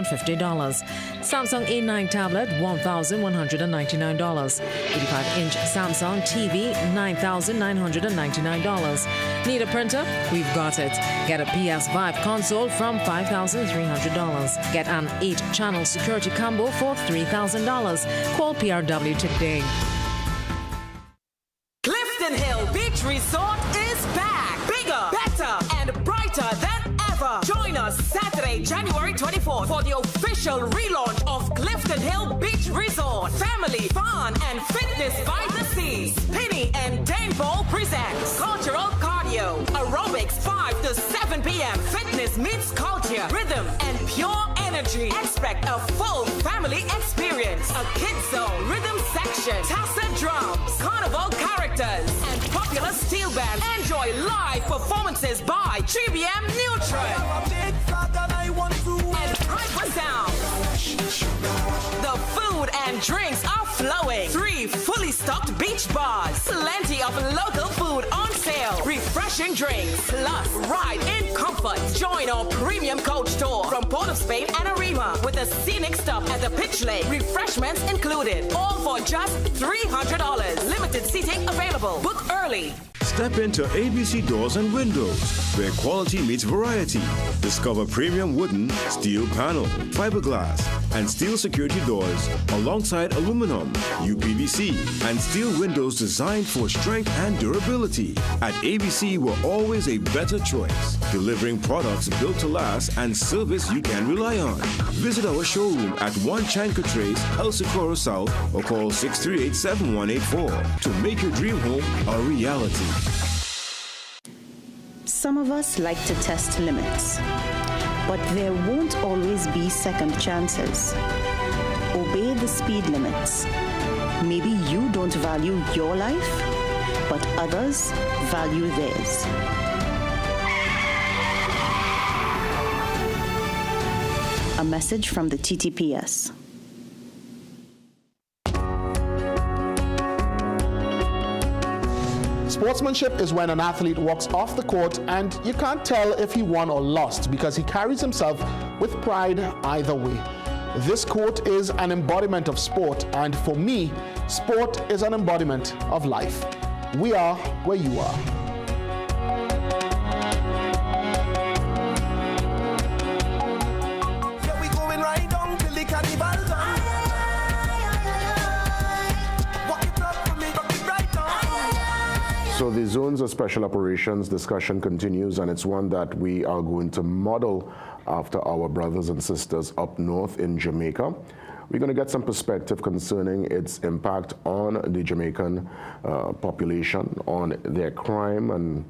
$1,250. Samsung A9 tablet, $1,199. 85-inch Samsung TV, $9,999. Need a printer? We've got it. Get a PS5 console from $5,300. Get an 8-channel security combo for $3,000. Call PRW today. Clifton Hill Beach Resort is back. Bigger, better, and brighter than ever. Join us Saturday, January 24th for the official relaunch of Clifton Hill Beach Resort. Family, fun, and fitness by the sea. Spinny and Dane Ball presents cultural cardio, aerobics 5 to 7 p.m. Fitness meets culture, rhythm, and pure energy. Expect a full family experience. A kids zone, rhythm section, tassa drums, carnival characters, and popular steel band. Enjoy live performances by 3BM Neutron and Hyper Sound. The food and drinks are flowing. 3 fully stocked beach bars. Plenty of local food on sale. Refreshing drinks. Plus, ride in comfort. Join our premium coach tour from Port of Spain and Arima with a scenic stop at the Pitch Lake. Refreshments included. All for just $300. Limited seating available. Book early. Step into ABC Doors and Windows, where quality meets variety. Discover premium wooden, steel panel, fiberglass, and steel security doors alongside aluminum, UPVC, and steel windows designed for strength and durability. At ABC, we're always a better choice, delivering products built to last and service you can rely on. Visit our showroom at 1 Chanka Trace, El Socorro South, or call 638-7184 to make your dream home a reality. Some of us like to test limits, but there won't always be second chances. Obey the speed limits. Maybe you don't value your life, but others value theirs. A message from the TTPS. Sportsmanship is when an athlete walks off the court and you can't tell if he won or lost because he carries himself with pride either way. This quote is an embodiment of sport, and for me, sport is an embodiment of life. We are where you are. So the zones of special operations discussion continues, and it's one that we are going to model after our brothers and sisters up north in Jamaica. We're going to get some perspective concerning its impact on the Jamaican population, on their crime and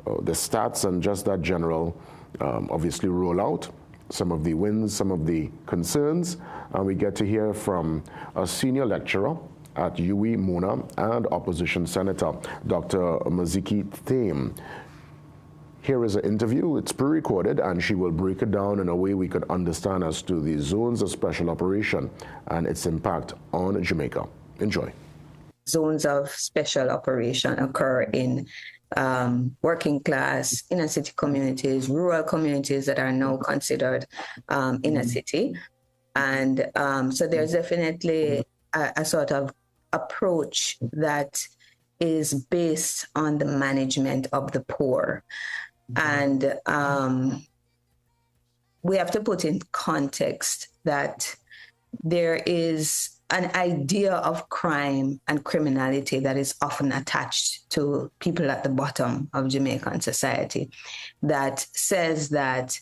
the stats, and just that general, obviously, rollout, some of the wins, some of the concerns. And we get to hear from a senior lecturer at UWI Mona and opposition senator, Dr. Maziki Thame. Here is an interview. It's pre-recorded, and she will break it down in a way we could understand as to the zones of special operation and its impact on Jamaica. Enjoy. Zones of special operation occur in working class, inner city communities, rural communities that are now considered inner city. And so there's definitely a sort of approach that is based on the management of the poor. And we have to put in context that there is an idea of crime and criminality that is often attached to people at the bottom of Jamaican society that says that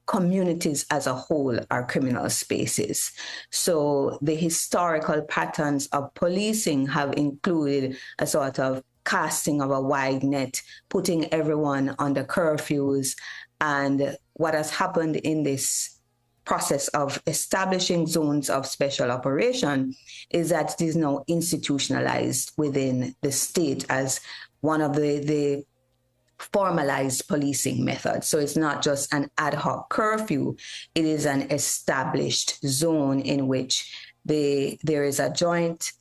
communities as a whole are criminal spaces. So the historical patterns of policing have included a sort of casting of a wide net, putting everyone under curfews. And what has happened in this process of establishing zones of special operation is that it is now institutionalized within the state as one of the formalized policing methods. So it's not just an ad hoc curfew, it is an established zone in which there is a joint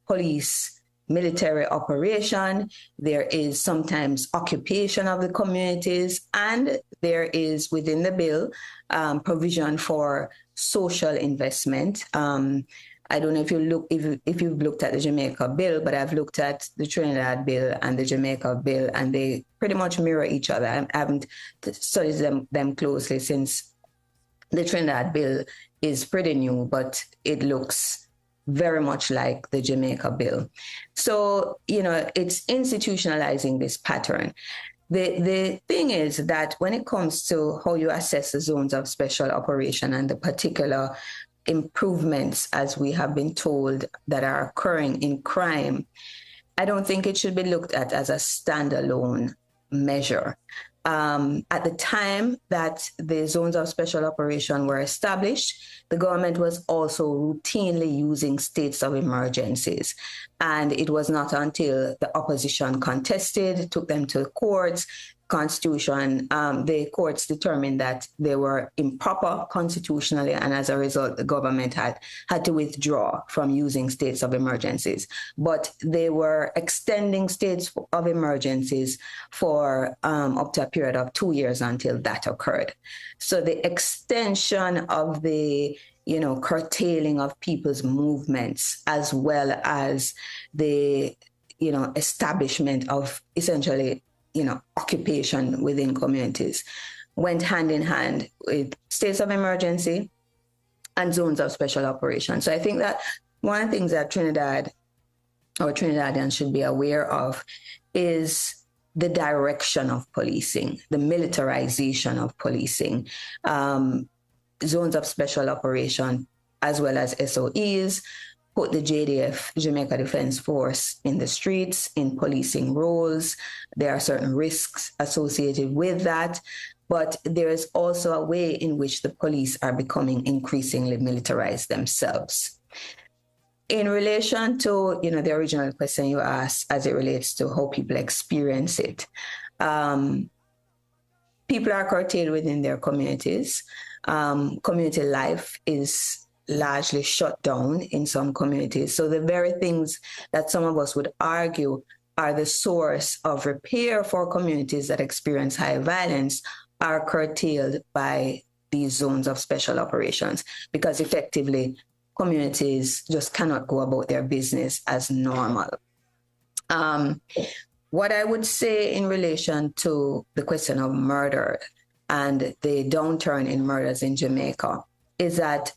police military operation, there is sometimes occupation of the communities, and there is within the bill provision for social investment. I don't know if you've looked at the Jamaica bill, but I've looked at the Trinidad bill and the Jamaica bill, and they pretty much mirror each other. I haven't studied them closely since the Trinidad bill is pretty new, but it looks very much like the Jamaica bill. So, it's institutionalizing this pattern. The thing is that when it comes to how you assess the zones of special operation and the particular improvements, as we have been told, that are occurring in crime, I don't think it should be looked at as a standalone measure. At the time that the zones of special operation were established, the government was also routinely using states of emergencies. And it was not until the opposition contested, took them to the courts, the courts determined that they were improper constitutionally, and as a result, the government had to withdraw from using states of emergencies. But they were extending states of emergencies for up to a period of 2 years until that occurred. So the extension of the curtailing of people's movements, as well as the establishment of essentially occupation within communities, went hand in hand with states of emergency and zones of special operation. So I think that one of the things that Trinidadians should be aware of is the direction of policing, the militarization of policing, zones of special operation, as well as SOEs, put the JDF, Jamaica Defense Force, in the streets, in policing roles. There are certain risks associated with that, but there is also a way in which the police are becoming increasingly militarized themselves. In relation to, the original question you asked as it relates to how people experience it, people are curtailed within their communities. Community life is largely shut down in some communities. So the very things that some of us would argue are the source of repair for communities that experience high violence are curtailed by these zones of special operations, because effectively communities just cannot go about their business as normal. What I would say in relation to the question of murder and the downturn in murders in Jamaica is that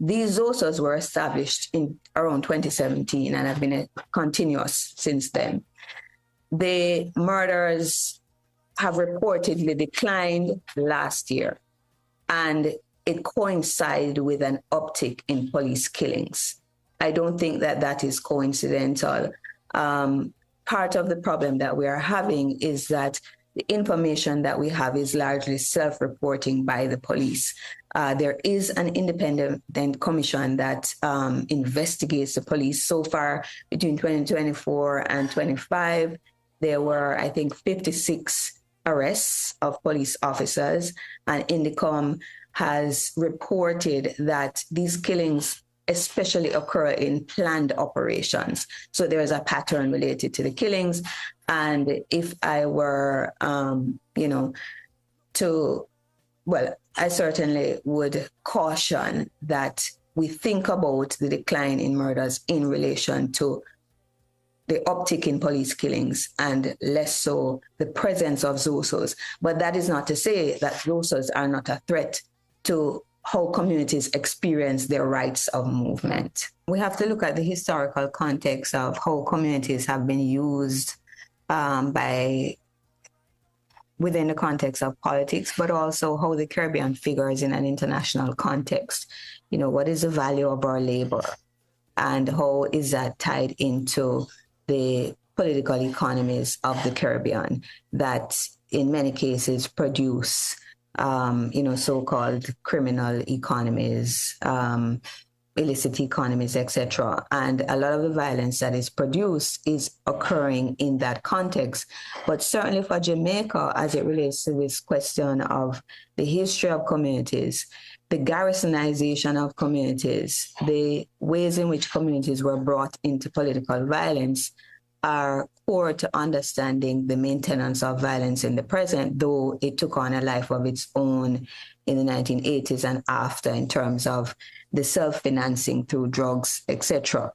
these ZOSOs were established in around 2017 and have been continuous since then. The murders have reportedly declined last year, and it coincided with an uptick in police killings. I don't think that is coincidental. Part of the problem that we are having is that the information that we have is largely self-reporting by the police. There is an independent commission that investigates the police. So far, between 2024 and 25, there were, I think, 56 arrests of police officers, and Indicom has reported that these killings especially occur in planned operations. So there is a pattern related to the killings. And if I were, I certainly would caution that we think about the decline in murders in relation to the uptick in police killings and less so the presence of ZOSOs. But that is not to say that ZOSOs are not a threat to how communities experience their rights of movement. We have to look at the historical context of how communities have been used within the context of politics, but also how the Caribbean figures in an international context. What is the value of our labor, and how is that tied into the political economies of the Caribbean that in many cases produce so-called criminal economies, illicit economies, etc. And a lot of the violence that is produced is occurring in that context. But certainly for Jamaica, as it relates to this question of the history of communities, the garrisonization of communities, the ways in which communities were brought into political violence are core to understanding the maintenance of violence in the present, though it took on a life of its own in the 1980s and after in terms of the self-financing through drugs, etc.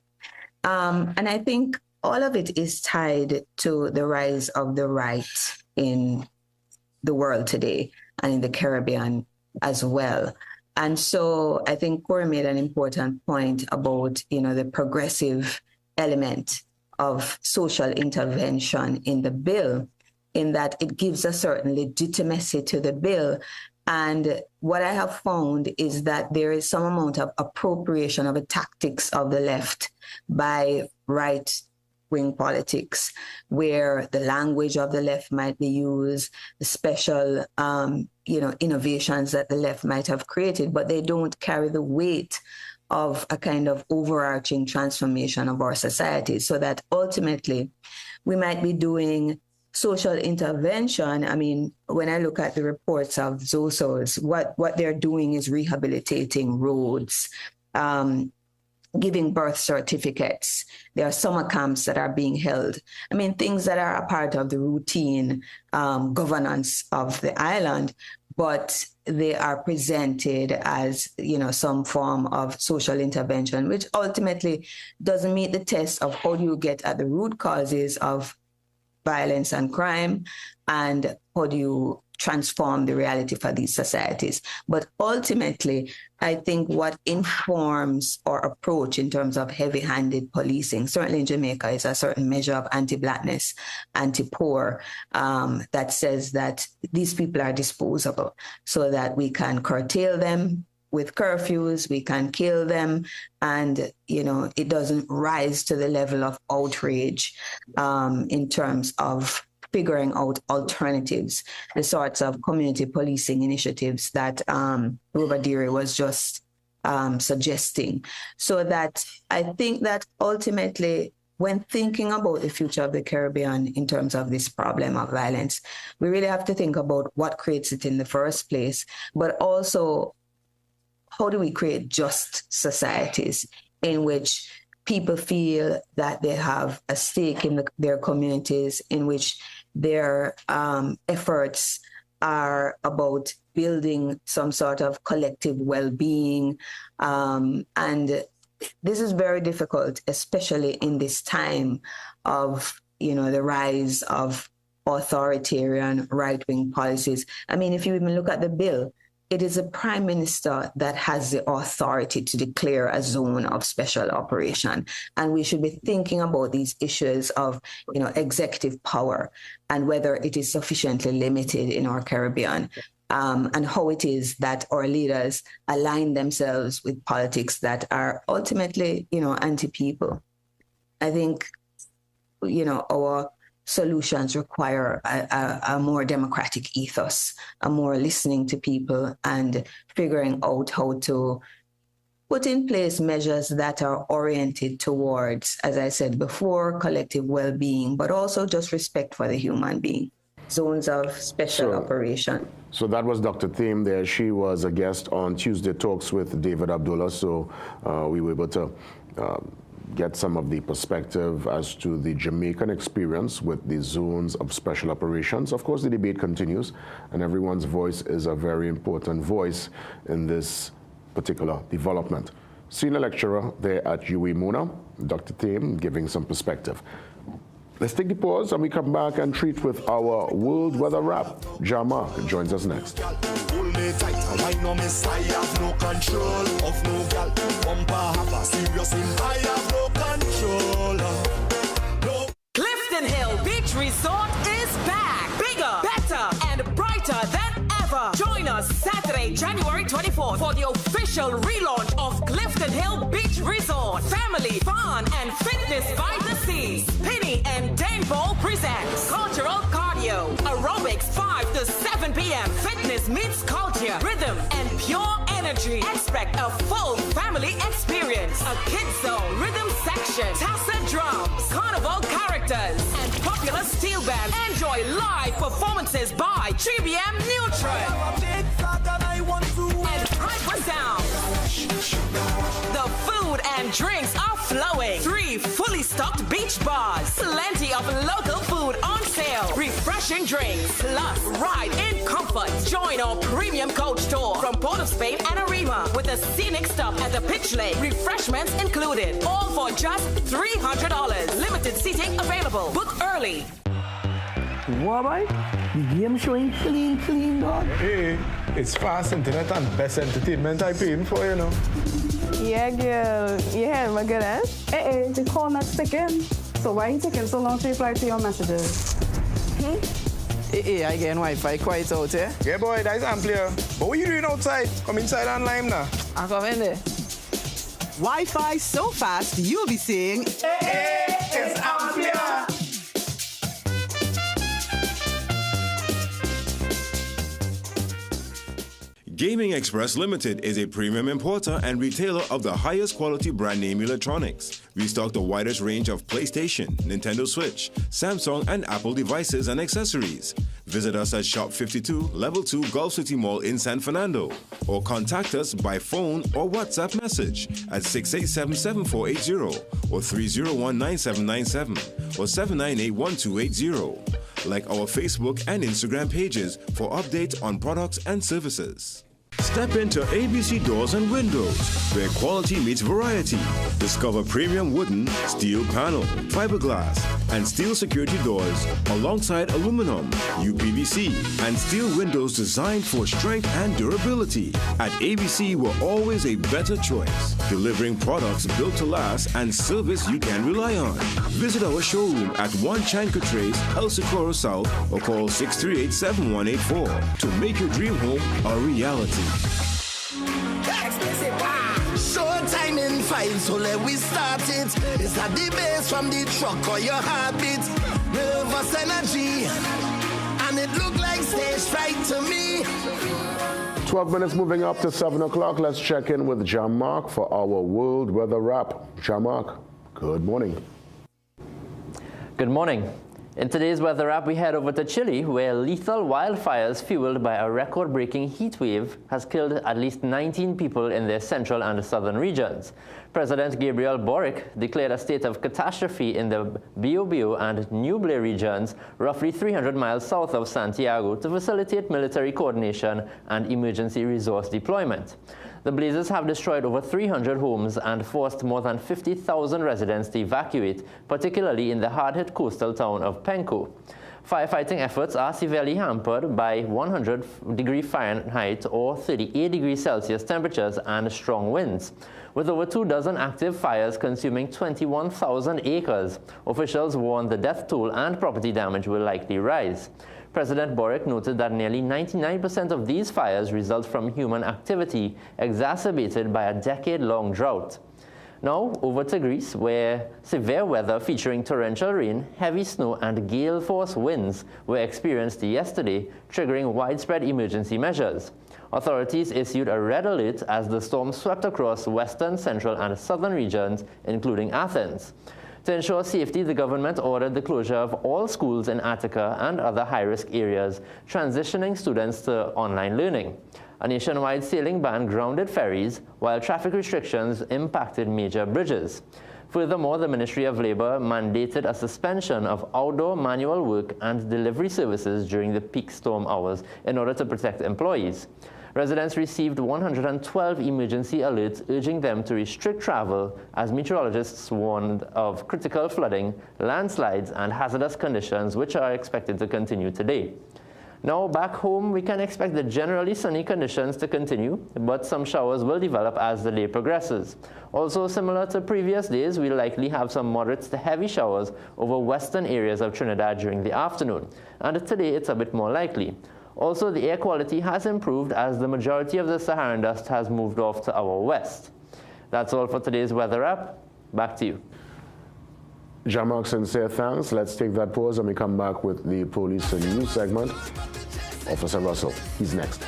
And I think all of it is tied to the rise of the right in the world today and in the Caribbean as well. And so I think Corey made an important point about, the progressive element of social intervention in the bill, in that it gives a certain legitimacy to the bill. And what I have found is that there is some amount of appropriation of the tactics of the left by right-wing politics, where the language of the left might be used, the special, innovations that the left might have created, but they don't carry the weight of a kind of overarching transformation of our society, so that ultimately we might be doing social intervention. I mean, when I look at the reports of ZOSOs, what they're doing is rehabilitating roads, giving birth certificates. There are summer camps that are being held. I mean, things that are a part of the routine governance of the island, but they are presented as, some form of social intervention, which ultimately doesn't meet the test of how do you get at the root causes of violence and crime, and how do you transform the reality for these societies. But ultimately, I think what informs our approach in terms of heavy-handed policing, certainly in Jamaica, is a certain measure of anti-blackness, anti-poor, that says that these people are disposable, so that we can curtail them with curfews, we can kill them, and, it doesn't rise to the level of outrage in terms of figuring out alternatives, the sorts of community policing initiatives that Robert Deary was just suggesting. So that I think that ultimately, when thinking about the future of the Caribbean in terms of this problem of violence, we really have to think about what creates it in the first place, but also how do we create just societies in which people feel that they have a stake in their communities, in which their efforts are about building some sort of collective well-being. And this is very difficult, especially in this time of, the rise of authoritarian right-wing policies. I mean, if you even look at the bill, it is a prime minister that has the authority to declare a zone of special operation. And we should be thinking about these issues of, executive power and whether it is sufficiently limited in our Caribbean, and how it is that our leaders align themselves with politics that are ultimately, anti-people. I think, our solutions require a more democratic ethos, a more listening to people and figuring out how to put in place measures that are oriented towards, as I said before, collective well-being, but also just respect for the human being. Zones of special operation. So that was Dr. Thiem there. She was a guest on Tuesday Talks with David Abdullah. So we were able to get some of the perspective as to the Jamaican experience with the zones of special operations. Of course, the debate continues, and everyone's voice is a very important voice in this particular development. Senior lecturer there at UWI Muna, Dr. Thiem, giving some perspective. Let's take the pause and we come back and treat with our world weather wrap. Jamark joins us next. Clifton Hill Beach Resort is back. Bigger, better, and brighter than ever. Join us Saturday, January 24th for the official relaunch of Clifton Hill Beach Resort. Family, fun, and fitness by the sea. Penny and Danbo presents cultural cardio, aerobics 5 to 7 p.m. Fitness meets culture, rhythm, and pure energy. Expect a full family experience. A kids zone, rhythm section, tassa drums, carnival characters, and popular steel band. Enjoy live performances by 3BM Neutron and Hyper and drinks are flowing. 3 fully stocked beach bars. Plenty of local food on sale. Refreshing drinks. Plus, ride in comfort. Join our premium coach tour from Port of Spain and Arima with a scenic stop at the Pitch Lake. Refreshments included. All for just $300. Limited seating available. Book early. What, boy? The game showing clean, dog. Hey, it's fast internet and best entertainment I paying for, you know. Yeah, girl. You hear my good, eh? Hey, the call not sticking. So why you taking so long to reply to your messages? Hey, I get Wi-Fi quite out here. Yeah, boy, that's Amplia. But what you doing outside? Come inside and lime now. I come in there. Wi-Fi so fast, you'll be saying, hey, it's Amplia. Gaming Express Limited is a premium importer and retailer of the highest quality brand name electronics. We stock the widest range of PlayStation, Nintendo Switch, Samsung, and Apple devices and accessories. Visit us at Shop 52, Level 2, Gulf City Mall in San Fernando, or contact us by phone or WhatsApp message at 687-7480 or 301-9797 or 798-1280. Like our Facebook and Instagram pages for updates on products and services. Step into ABC Doors and Windows, where quality meets variety. Discover premium wooden, steel panel, fiberglass, and steel security doors alongside aluminum, UPVC, and steel windows designed for strength and durability. At ABC, we're always a better choice, delivering products built to last and service you can rely on. Visit our showroom at 1 Chanka Trace, El Socorro South, or call 638-7184 to make your dream home a reality. Showtime in 5, so let we start it. Is that the bass from the truck or your heartbeat? Nervous energy, and it look like stage fright to me. 12 minutes moving up to 7 o'clock. Let's check in with Jean-Marc for our world weather wrap. Jean-Marc, good morning. Good morning. In today's weather wrap, we head over to Chile, where lethal wildfires fueled by a record-breaking heat wave has killed at least 19 people in their central and southern regions. President Gabriel Boric declared a state of catastrophe in the Biobío and Ñuble regions, roughly 300 miles south of Santiago, to facilitate military coordination and emergency resource deployment. The blazes have destroyed over 300 homes and forced more than 50,000 residents to evacuate, particularly in the hard-hit coastal town of Penco. Firefighting efforts are severely hampered by 100-degree Fahrenheit or 38 degrees Celsius temperatures and strong winds. With over 24 active fires consuming 21,000 acres, officials warn the death toll and property damage will likely rise. President Boric noted that nearly 99% of these fires result from human activity, exacerbated by a decade-long drought. Now, over to Greece, where severe weather featuring torrential rain, heavy snow, and gale-force winds were experienced yesterday, triggering widespread emergency measures. Authorities issued a red alert as the storm swept across western, central, and southern regions, including Athens. To ensure safety, the government ordered the closure of all schools in Attica and other high-risk areas, transitioning students to online learning. A nationwide sailing ban grounded ferries, while traffic restrictions impacted major bridges. Furthermore, the Ministry of Labor mandated a suspension of outdoor manual work and delivery services during the peak storm hours in order to protect employees. Residents received 112 emergency alerts urging them to restrict travel as meteorologists warned of critical flooding, landslides, and hazardous conditions which are expected to continue today. Now back home, we can expect the generally sunny conditions to continue, but some showers will develop as the day progresses. Also, similar to previous days, we'll likely have some moderate to heavy showers over western areas of Trinidad during the afternoon, and today it's a bit more likely. Also, the air quality has improved as the majority of the Saharan dust has moved off to our west. That's all for today's weather wrap. Back to you. Jean-Marc, sincere thanks. Let's take that pause and we come back with the police and news segment. Officer Russell, he's next.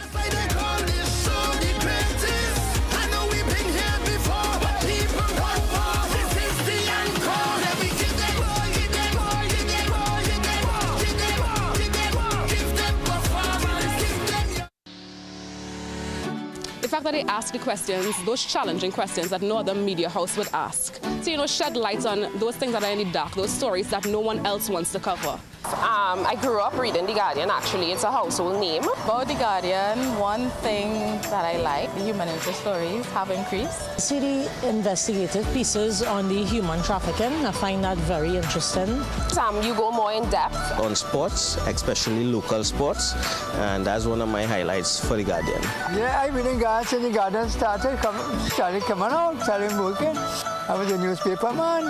The fact where they ask the questions, those challenging questions that no other media house would ask. So, you know, shed light on those things that are in the dark, those stories that no one else wants to cover. I grew up reading The Guardian, actually. It's a household name. About The Guardian, one thing that I like, the human interest stories have increased. See the investigative pieces on the human trafficking. I find that very interesting. You go more in depth. On sports, especially local sports, and that's one of my highlights for The Guardian. Yeah, I've been in Guardian, The Guardian started coming out, started working. I was a newspaper man.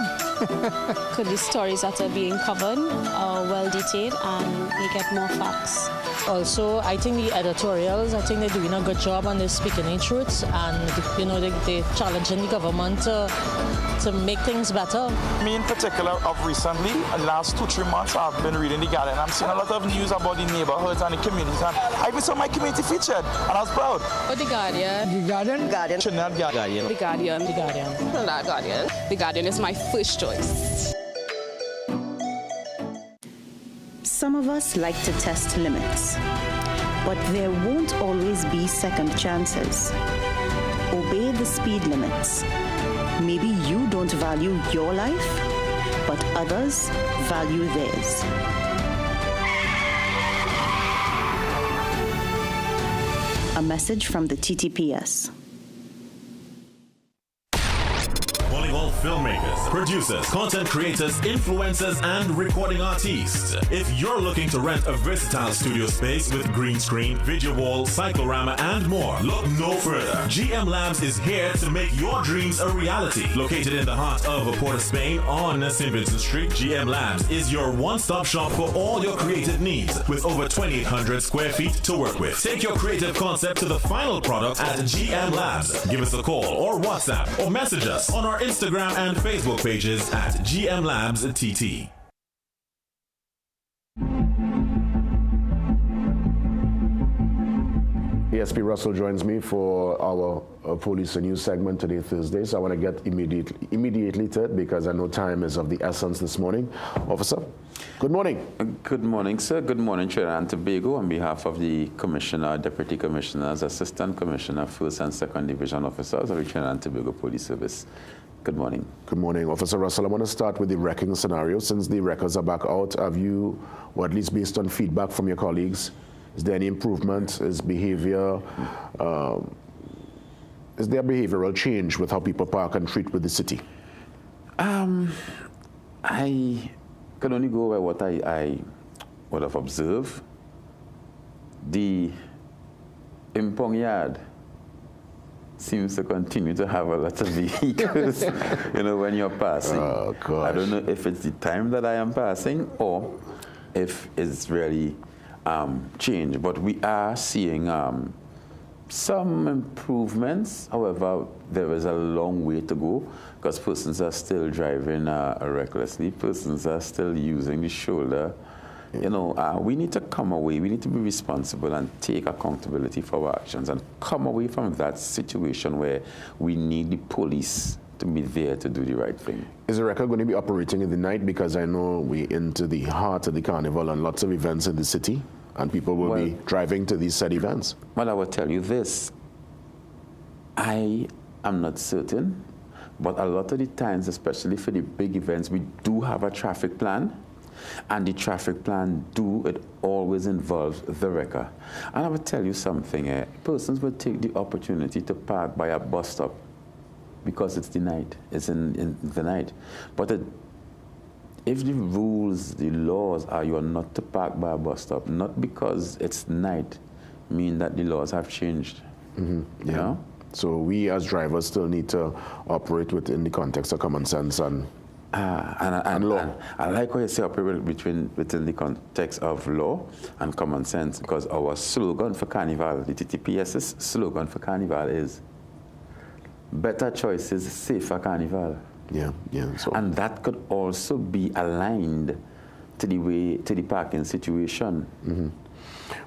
The stories that are being covered are well detailed and you get more facts. Also, I think the editorials, I think they're doing a good job on this speaking the truth, and you know they're challenging the government to make things better. Me in particular, of recently, the last 2-3 months, I've been reading The Guardian. I'm seeing a lot of news about the neighborhoods and the communities, and I even saw my community featured, and I was proud. The Guardian. The Guardian? Guardian. The Guardian. The Guardian. The Guardian. The Guardian is my first choice. Some of us like to test limits, but there won't always be second chances. Obey the speed limits. Maybe you don't value your life, but others value theirs. A message from the TTPS. All filmmakers, producers, content creators, influencers, and recording artists. If you're looking to rent a versatile studio space with green screen, video wall, cyclorama, and more, look no further. GM Labs is here to make your dreams a reality. Located in the heart of Port of Spain on St. Vincent Street, GM Labs is your one-stop shop for all your creative needs with over 2,800 square feet to work with. Take your creative concept to the final product at GM Labs. Give us a call or WhatsApp or message us on our Instagram and Facebook pages at GM Labs TT. ASP Russell joins me for our Police and News segment today, Thursday. So I want to get immediately to it because I know time is of the essence this morning. Officer, good morning. Good morning, sir. Good morning, Trinidad and Tobago. On behalf of the Commissioner, Deputy Commissioners, Assistant Commissioner, First and Second Division Officers of the Trinidad and Tobago Police Service. Good morning. Good morning, Officer Russell. I want to start with the wrecking scenario. Since the records are back out, have you, or at least based on feedback from your colleagues, is there any improvement? Is behavior, is there behavioral change with how people park and treat with the city? I can only go by what I would have observed. The impound yard seems to continue to have a lot of vehicles, you know, when you're passing. Oh, gosh. I don't know if it's the time that I am passing or if it's really change, but we are seeing some improvements. However, there is a long way to go because persons are still driving recklessly. Persons are still using the shoulder. You know, we need to come away. We need to be responsible and take accountability for our actions and come away from that situation where we need the police to be there to do the right thing. Is the record going to be operating in the night? Because I know we're into the heart of the carnival and lots of events in the city, and people will be driving to these said events. Well, I will tell you this. I am not certain, but a lot of the times, especially for the big events, we do have a traffic plan. And the traffic plan it always involves the wrecker. And I will tell you something, persons will take the opportunity to park by a bus stop because it's the night, it's in the night. But if the rules, the laws are you are not to park by a bus stop, not because it's night, mean that the laws have changed. Mm-hmm. You know? So we as drivers still need to operate within the context of common sense and law. I like what you say, operate within the context of law and common sense, because our slogan for Carnival, the TTPS's slogan for Carnival is better choices, safer Carnival. Yeah. So. And that could also be aligned to the parking situation. Mm-hmm.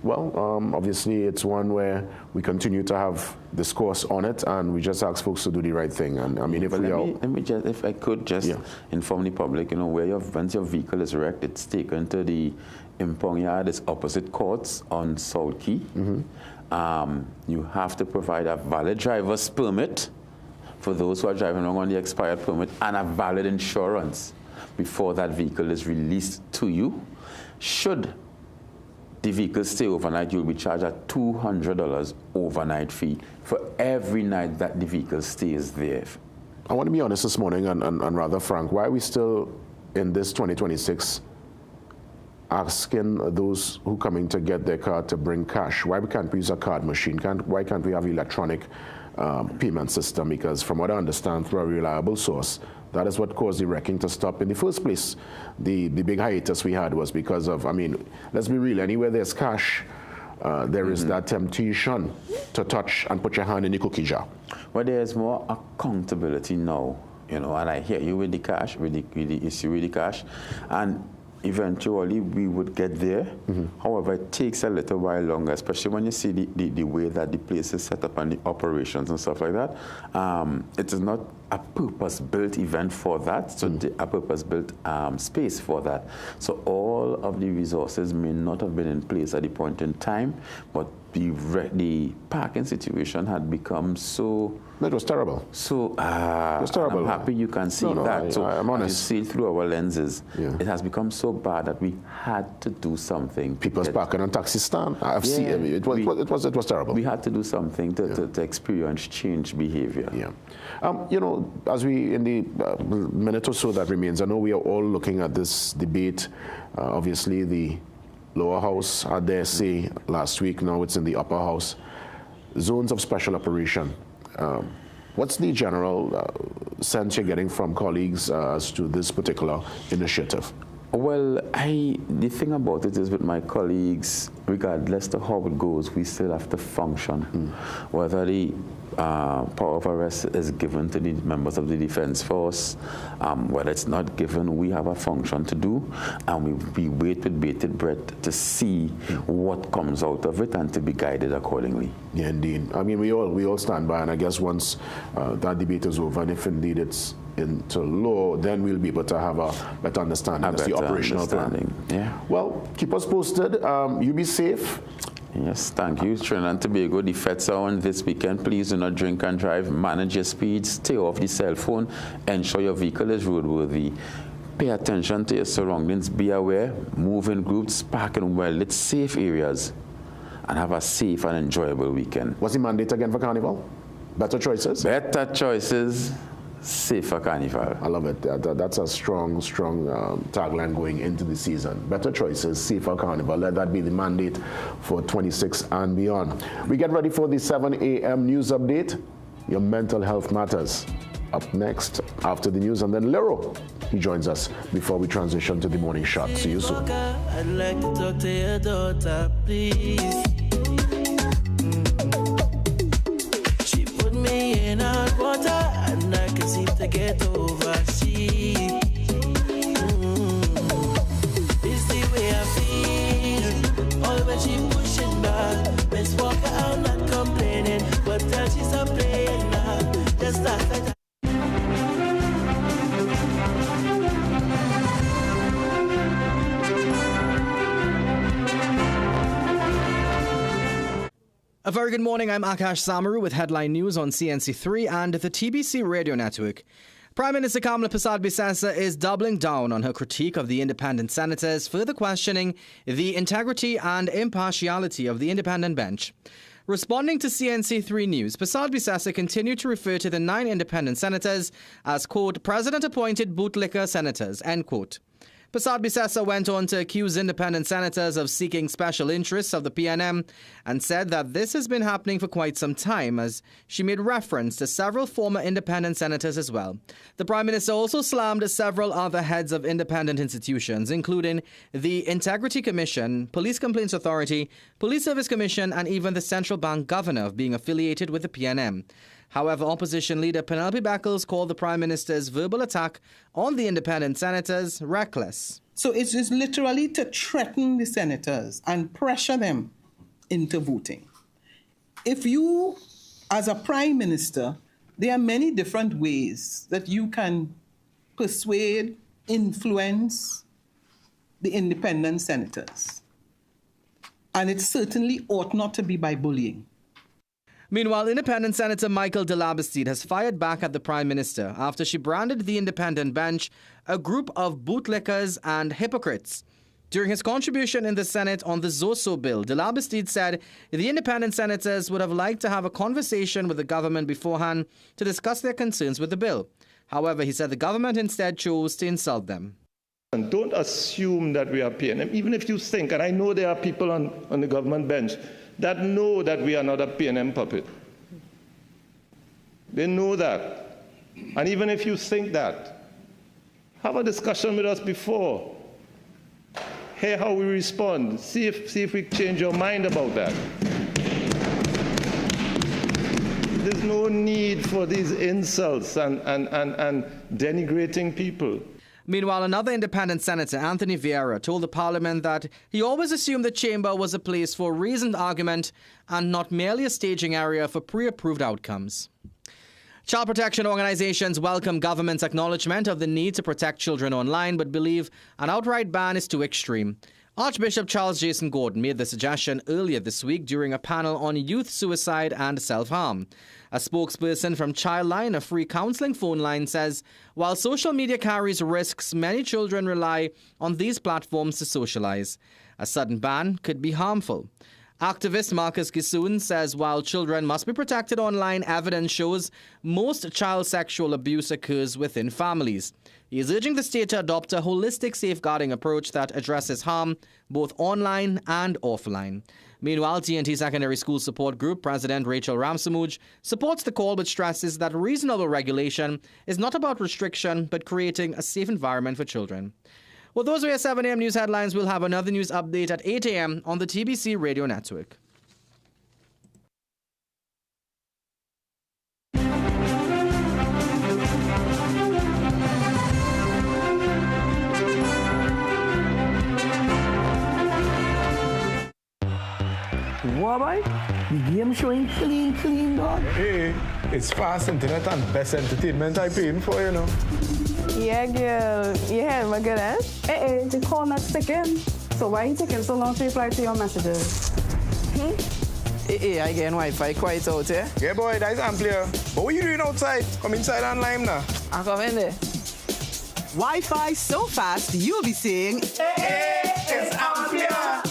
Well, obviously, it's one where we continue to have discourse on it, and we just ask folks to do the right thing. And I mean, if I could just inform the public, you know, once your vehicle is wrecked, it's taken to the impound yard, it's opposite courts on South Key, You have to provide a valid driver's permit for those who are driving along on the expired permit and a valid insurance before that vehicle is released to you. Should the vehicle stay overnight, you'll be charged a $200 overnight fee for every night that the vehicle stays there. I want to be honest this morning and rather frank. Why are we still in this 2026 asking those who coming to get their car to bring cash? Why can't we use a card machine? Why can't we have electronic payment system? Because from what I understand, through a reliable source, that is what caused the wrecking to stop in the first place. The big hiatus we had was because of, I mean, let's be real, anywhere there's cash, there is that temptation to touch and put your hand in the cookie jar. Well, there's more accountability now, you know, and I hear you with the cash, with the issue with the cash, and eventually we would get there. However, it takes a little while longer, especially when you see the way that the place is set up and the operations and stuff like that. It is not a purpose-built event for that, so a purpose-built space for that. So all of the resources may not have been in place at the point in time, but the parking situation had become so... It was terrible. So, it was terrible. I'm happy you can see that. I'm honest. You see through our lenses, it has become so bad that we had to do something. People's parking on taxi stand. I've seen it. It was terrible. We had to do something to experience change behavior. Yeah. You know, as we, in the minute or so that remains, I know we are all looking at this debate. Obviously, the lower house had their say last week. Now it's in the upper house. Zones of special operation. What's the general sense you're getting from colleagues as to this particular initiative? Well, the thing about it is with my colleagues, regardless of how it goes, we still have to function. Whether the power of arrest is given to the members of the defense force, whether it's not given, we have a function to do, and we wait with bated breath to see what comes out of it and to be guided accordingly. Yeah, indeed. I mean, we all stand by, and I guess once that debate is over, and if indeed it's into law, then we'll be able to have a better understanding of the operational plan. Yeah. Well, keep us posted. You be safe. Yes, thank you. Trinidad and Tobago, the feds are on this weekend. Please do not drink and drive. Manage your speed. Stay off the cell phone. Ensure your vehicle is roadworthy. Pay attention to your surroundings. Be aware. Move in groups. Park in well-lit, safe areas. And have a safe and enjoyable weekend. What's the mandate again for Carnival? Better choices? Better choices. Safer Carnival. I love it. That's a strong tagline going into the season. Better choices, safer Carnival. Let that be the mandate for 26 and beyond. We get ready for the 7 a.m. news update. Your mental health matters. Up next after the news, and then Lero, he joins us before we transition to the morning shot. See you soon. I'd like to talk to your daughter, please. She put me in hot water, and I can seem to get overseas. It's the way I feel. All when she pushing back, Miss Walker, I'm not complaining, but tell she's not playing now. Just like that. A very good morning. I'm Akash Samaru with headline news on CNC3 and the TBC radio network. Prime Minister Kamala Persad-Bissessar is doubling down on her critique of the independent senators, further questioning the integrity and impartiality of the independent bench. Responding to CNC3 News, Persad-Bissessar continued to refer to the 9 independent senators as, quote, president-appointed bootlicker senators, end quote. Persad-Bissessar went on to accuse independent senators of seeking special interests of the PNM and said that this has been happening for quite some time, as she made reference to several former independent senators as well. The Prime Minister also slammed several other heads of independent institutions, including the Integrity Commission, Police Complaints Authority, Police Service Commission, and even the Central Bank Governor of being affiliated with the PNM. However, opposition leader Penelope Beckles called the Prime Minister's verbal attack on the independent senators reckless. So it is literally to threaten the senators and pressure them into voting. If you, as a Prime Minister, there are many different ways that you can persuade, influence the independent senators. And it certainly ought not to be by bullying. Meanwhile, Independent Senator Michael de Labastide has fired back at the Prime Minister after she branded the Independent bench a group of bootlickers and hypocrites. During his contribution in the Senate on the Zoso bill, de Labastide said the Independent senators would have liked to have a conversation with the government beforehand to discuss their concerns with the bill. However, he said the government instead chose to insult them. And don't assume that we are PNM, even if you think, and I know there are people on the government bench that know that we are not a PNM puppet. They know that. And even if you think that, have a discussion with us before. Hear how we respond. See if we change your mind about that. There's no need for these insults and denigrating people. Meanwhile, another independent senator, Anthony Vieira, told the parliament that he always assumed the chamber was a place for reasoned argument and not merely a staging area for pre-approved outcomes. Child protection organizations welcome government's acknowledgement of the need to protect children online, but believe an outright ban is too extreme. Archbishop Charles Jason Gordon made the suggestion earlier this week during a panel on youth suicide and self-harm. A spokesperson from Childline, a free counseling phone line, says while social media carries risks, many children rely on these platforms to socialize. A sudden ban could be harmful. Activist Marcus Gisoon says while children must be protected online, evidence shows most child sexual abuse occurs within families. He is urging the state to adopt a holistic safeguarding approach that addresses harm both online and offline. Meanwhile, TNT Secondary School Support Group President Rachel Ramsamuj supports the call but stresses that reasonable regulation is not about restriction but creating a safe environment for children. Well, those are your 7 a.m. news headlines. We'll have another news update at 8 a.m. on the TBC Radio Network. What, boy? The game showing clean, dog. Hey, it's fast internet and best entertainment I paying for, you know. Yeah, girl. You heard my good, eh? Hey, the call not sticking. So why you taking so long to reply to your messages? Hey, I getting Wi-Fi quite out here. Yeah, boy, that's amplier. But what you doing outside? Come inside and lime now. I come in there. Wi-Fi so fast, you'll be saying, hey, it's amplier.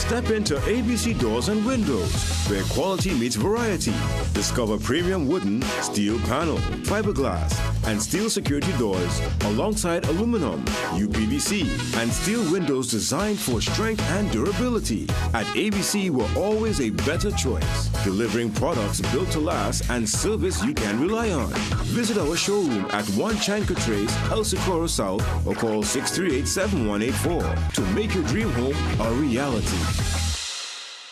Step into ABC Doors and Windows, where quality meets variety. Discover premium wooden, steel panel, fiberglass, and steel security doors alongside aluminum, UPVC, and steel windows designed for strength and durability. At ABC, we're always a better choice, delivering products built to last and service you can rely on. Visit our showroom at 1 Chanka Trace, El Socorro South, or call 638-7184 to make your dream home a reality.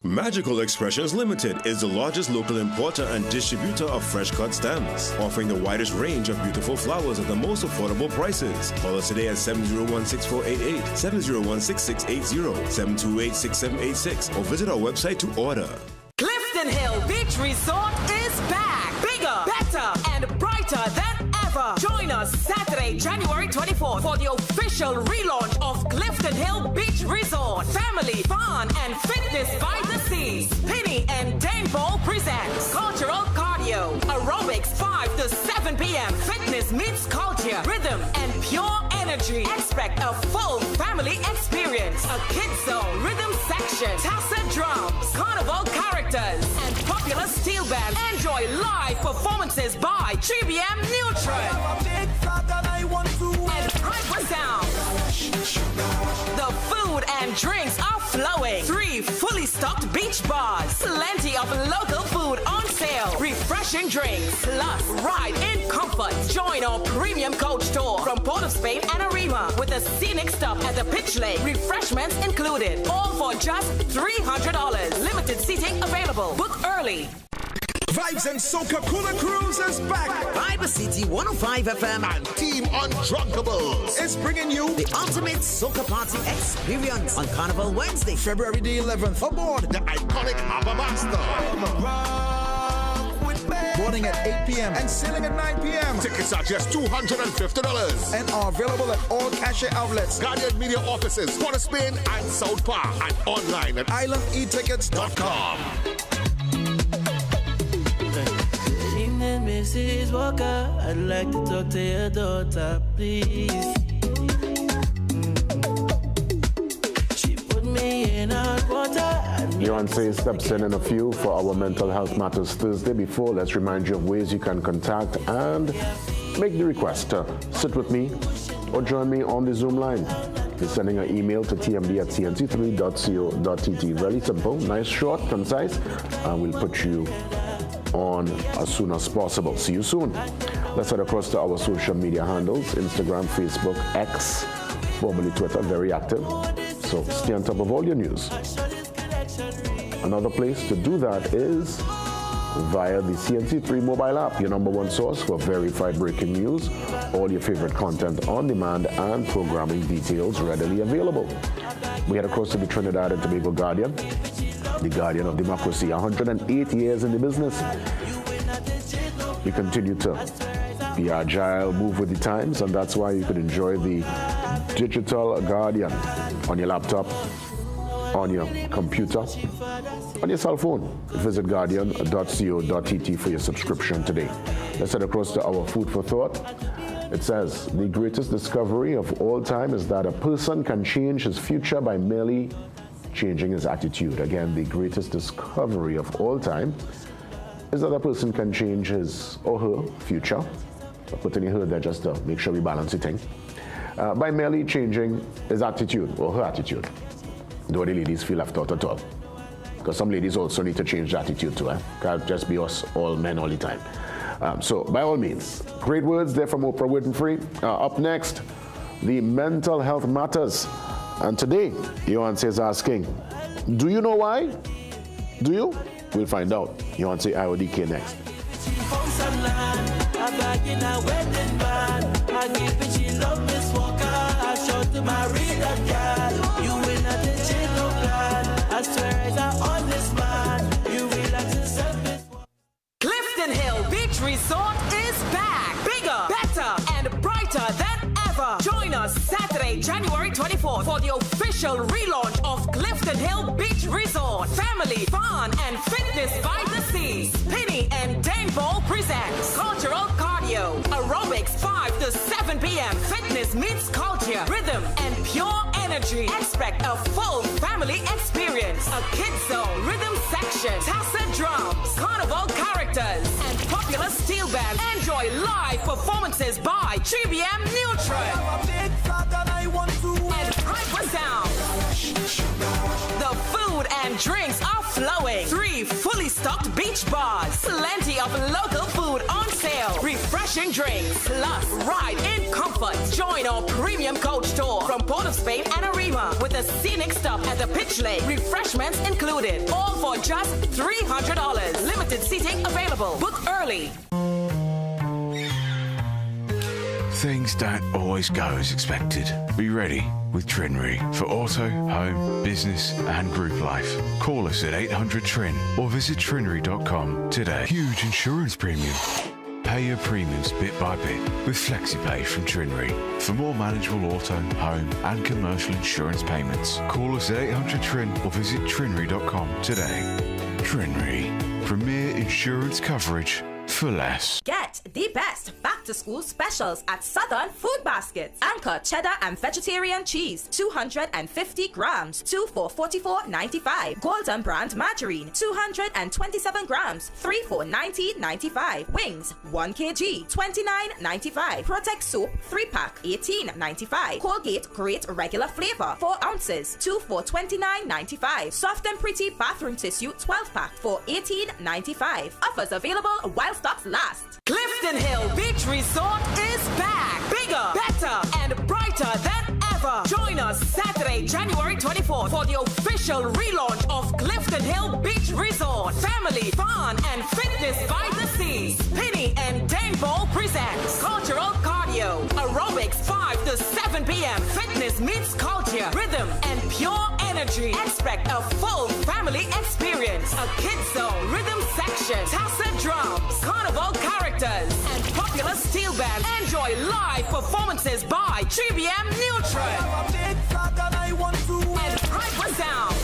Magical Expressions Limited is the largest local importer and distributor of fresh cut stems, offering the widest range of beautiful flowers at the most affordable prices. Call us today at 701-6488, 701-6680, 728-6786, or visit our website to order. Clifton Hill Beach Resort is back. Bigger, better, and brighter than ever. Join us Saturday, January 24th for the official relaunch of Clifton Hill Beach Resort. Family, fun, and fitness by the sea. Spinny and Dane Ball presents cultural cardio, aerobics 5 to 7 p.m. Fitness meets culture, rhythm, and pure energy. Expect a full family experience. A kids zone, rhythm section, tassa drums, carnival characters, and popular steel band. Enjoy live performances by 3BM Neutron and Hyper Sound. The food and drinks are flowing. 3 fully stocked beach bars. Plenty of local food on sale. Refreshing drinks. Plus, ride in comfort. Join our premium coach tour from Port of Spain and Arima with a scenic stop at the Pitch Lake. Refreshments included. All for just $300. Limited seating available. Book early. Vibes and Soca Cooler Cruise is back. Viber City 105 FM and Team Undrunkables is bringing you the ultimate soca party experience on Carnival Wednesday, February the 11th, aboard the iconic Abba Master. boarding at 8 p.m. and sailing at 9 p.m. Tickets are just $250 and are available at all cashier outlets, Guardian Media offices, Port of Spain and South Park, and online at islandetickets.com. Evening, Mrs. Walker, I'd like to talk to your daughter, please. She put me in hot water. Beyonce steps in a few for our Mental Health Matters Thursday. Before, let's remind you of ways you can contact and make the request to sit with me or join me on the Zoom line. You're sending an email to tmd@cnc3.co.tt. Really simple, nice, short, concise, and we'll put you on as soon as possible. See you soon. Let's head across to our social media handles, Instagram, Facebook, X, formerly Twitter, very active. So stay on top of all your news. Another place to do that is via the CNC3 mobile app, your #1 source for verified breaking news, all your favorite content on demand, and programming details readily available. We head across to the Trinidad and Tobago Guardian, the guardian of democracy, 108 years in the business. We continue to be agile, move with the times, and that's why you could enjoy the digital Guardian on your laptop, on your computer, on your cell phone. Visit guardian.co.tt for your subscription today. Let's head across to our food for thought. It says, the greatest discovery of all time is that a person can change his future by merely changing his attitude. Again, the greatest discovery of all time is that a person can change his or her future. I put in her there just to make sure we balance the thing. By merely changing his attitude or her attitude. Don't the ladies feel left out at all? Because some ladies also need to change the attitude too. Can't just be us all men all the time. So by all means, great words there from Oprah Winfrey. Up next, the mental health matters. And today, Beyonce is asking, do you know why? Do you? We'll find out. Beyonce IODK next. Clifton Hill Beach Resort is back. Bigger, better, and brighter than ever. Join us Saturday, January 24th for the official relaunch of Clifton Hill Beach Resort. Family, fun, and fitness by the sea. Penny and Dane Ball presents cultural cardio, aerobics 5 to 7 p.m. Fitness meets culture, rhythm, and pure energy. Expect a full family experience. A kids zone, rhythm section, tassa drums, carnival characters, and popular steel band. Enjoy live performances by 3BM Neutron and Hyper Sound. The food and drinks are flowing. 3 fully stocked beach bars. Plenty of local food on sale. Refreshing drinks. Plus, ride in comfort. Join our premium coach tour from Port of Spain and Arima with a scenic stop at the Pitch Lake. Refreshments included. All for just $300. Limited seating available. Book early. Things don't always go as expected. Be ready with Trinry for auto, home, business and group life. Call us at 800-TRIN or visit trinry.com today. Huge insurance premium. Pay your premiums bit by bit with FlexiPay from Trinry. For more manageable auto, home and commercial insurance payments, call us at 800-TRIN or visit trinry.com today. Trinry. Premier insurance coverage for less. Get the best back-to-school specials at Southern Food Baskets. Anchor cheddar and vegetarian cheese, 250 grams, 2 for $44.95. Golden brand margarine, 227 grams, 3 for $19.95. Wings, 1 kg, $29.95. Protect soap, 3-pack, $18.95. Colgate Great Regular Flavor, 4 ounces, 2 for $29.95. Soft and Pretty bathroom tissue, 12-pack for $18.95. Offers available while stocks last. Clifton Hill Beach Resort is back. Bigger, better, and brighter than ever. Join us Saturday, January 24th for the official relaunch of Clifton Hill Beach Resort. Family, fun, and fitness by the sea. Penny and Dane Ball presents cultural cardio, aerobics 5 to 7 p.m. Fitness meets culture, rhythm, and pure energy. Expect a full family experience. dance, a kids zone, rhythm section, tacit drums, carnival characters, and popular steel bands. Enjoy live performances by 3BM Neutron and Hyper Sound.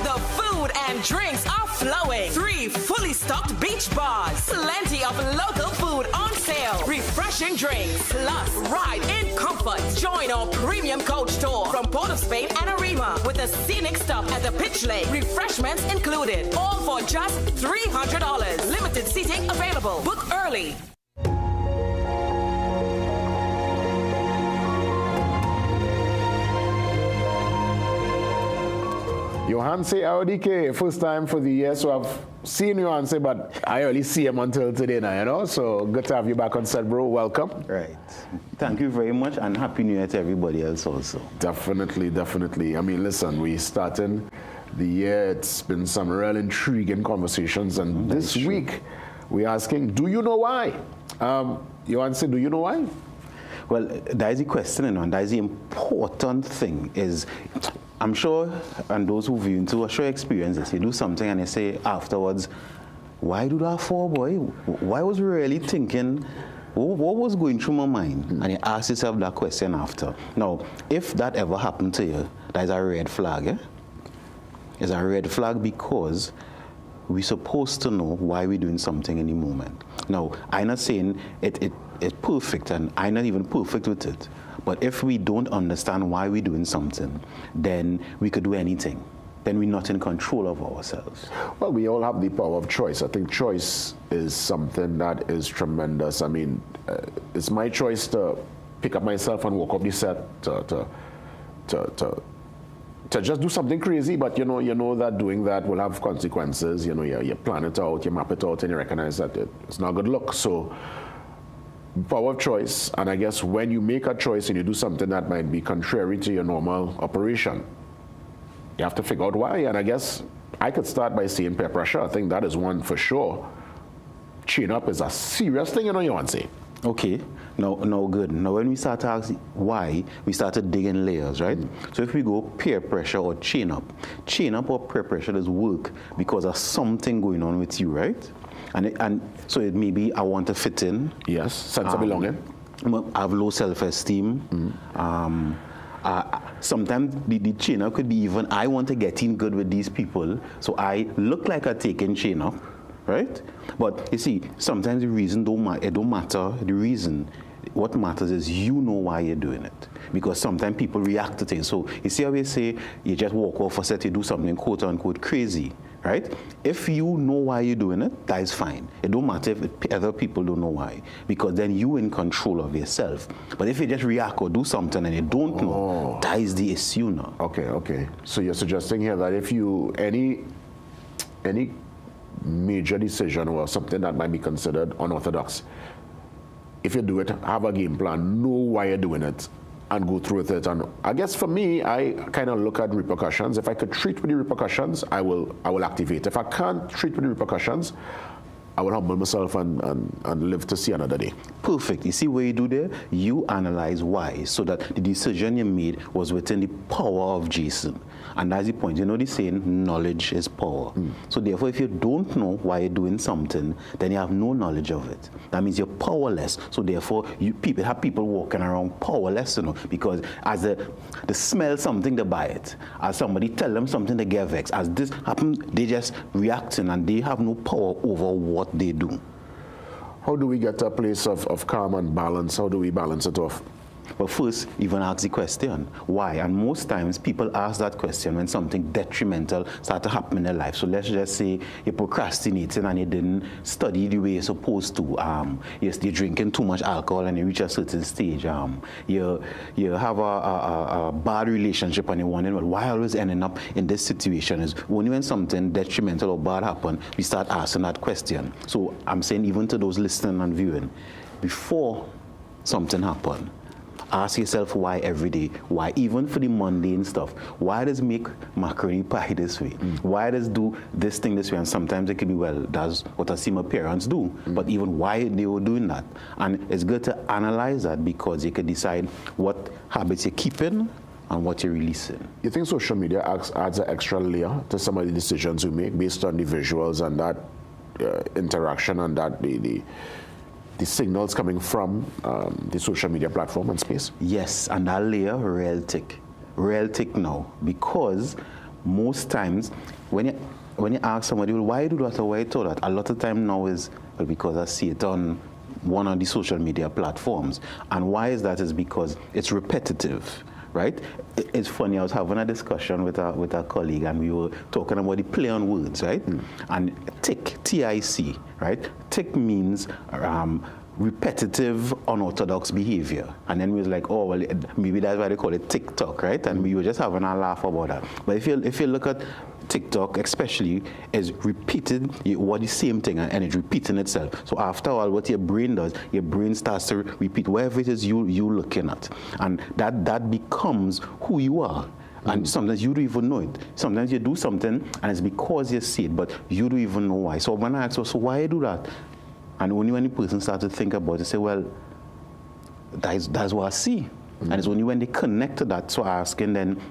The food and drinks are flowing. 3 fully stocked beach bars, plenty of local food on sale, refreshing drinks, plus ride in comfort. Join our premium coach tour from Port of Spain and Arima with a scenic stop at the pitch lake. Refreshments included, all for just $300. Limited seating available. Book early. Johanse LDK, first time for the year, so I've seen Johanse, but I only see him until today now, you know, so good to have you back on set, bro. Welcome. Right. Thank you very much, and Happy New Year to everybody else also. Definitely, definitely. I mean, listen, we starting the year, it's been some real intriguing conversations, and this week we're asking, do you know why? Johanse, do you know why? Well, that is the question, and that is the important thing is, I'm sure, and those who view into, I'm sure experience this. You do something and you say afterwards, why do that for, boy? Why was we really thinking, what was going through my mind? And you ask yourself that question after. Now, if that ever happened to you, that is a red flag, eh? It's a red flag because we're supposed to know why we're doing something in the moment. Now, I'm not saying it's perfect, and I'm not even perfect with it. But if we don't understand why we're doing something, then we could do anything. Then we're not in control of ourselves. Well, we all have the power of choice. I think choice is something that is tremendous. I mean, it's my choice to pick up myself and walk up the set to just do something crazy, but you know that doing that will have consequences. You know, you plan it out, you map it out, and you recognize that it's not a good look. So, power of choice, and I guess when you make a choice and you do something that might be contrary to your normal operation, you have to figure out why. And I guess I could start by saying peer pressure. I think that is one for sure. Chain up is a serious thing, you know, you want to say. Okay, now good. Now when we start to ask why, we started digging layers, right? So if we go peer pressure or chain up or peer pressure does work because of something going on with you, right? And so it may be I want to fit in. Yes, sense of belonging. I have low self-esteem. Sometimes the chain up could be even I want to get in good with these people, so I look like a taken chain up, right? But you see, sometimes the reason it don't matter. The reason, what matters is you know why you're doing it. Because sometimes people react to things. So you see how we say you just walk off a set, you do something quote unquote crazy. Right? If you know why you're doing it, that is fine. It don't matter if other people don't know why, because then you're in control of yourself. But if you just react or do something and you don't know, that is the issue now. Okay. So you're suggesting here that if you, any major decision or something that might be considered unorthodox, if you do it, have a game plan, know why you're doing it, and go through with it. And I guess for me, I kind of look at repercussions. If I could treat with the repercussions, I will activate. If I can't treat with the repercussions, I will humble myself and live to see another day. Perfect. You see what you do there? You analyze why, so that the decision you made was within the power of Jason. And that's the point. You know the saying, knowledge is power. So therefore, if you don't know why you're doing something, then you have no knowledge of it. That means you're powerless. So therefore, have people walking around powerless, you know, because as they smell something, they buy it. As somebody tell them something, they get vexed. As this happens, they just reacting and they have no power over what they do. How do we get to a place of calm and balance? How do we balance it off? But first, even ask the question, why? And most times, people ask that question when something detrimental starts to happen in their life. So let's just say you're procrastinating and you didn't study the way you're supposed to. You're drinking too much alcohol and you reach a certain stage. You have a bad relationship and you're wondering, well, why always ending up in this situation? Is only when something detrimental or bad happens, we start asking that question. So I'm saying even to those listening and viewing, before something happens, ask yourself why every day. Why, even for the mundane stuff. Why does make macaroni pie this way? Why does do this thing this way? And sometimes it could be, well, that's what I see my parents do. But even why they were doing that. And it's good to analyze that because you can decide what habits you're keeping and what you're releasing. You think social media adds an extra layer to some of the decisions we make based on the visuals and that interaction and that the signals coming from the social media platform and space? Yes, and that layer, real thick now, because most times when you ask somebody, well, why do that or why do that, a lot of time now is, well, because I see it on one of the social media platforms. And why is that? Is because it's repetitive, right? It's funny, I was having a discussion with a colleague, and we were talking about the play on words, right? And TIC, T-I-C, right? TIC means repetitive, unorthodox behavior. And then we was like, oh, well, maybe that's why they call it TikTok, right? And we were just having a laugh about that. But if you look at TikTok especially, is repeated what the same thing, and it's repeating itself. So after all, what your brain does, your brain starts to repeat whatever it is you looking at. And that becomes who you are. And sometimes you don't even know it. Sometimes you do something and it's because you see it, but you don't even know why. So when I ask, so why you do that? And only when the person starts to think about it, say, well, that's what I see. And it's only when they connect to that. So asking then,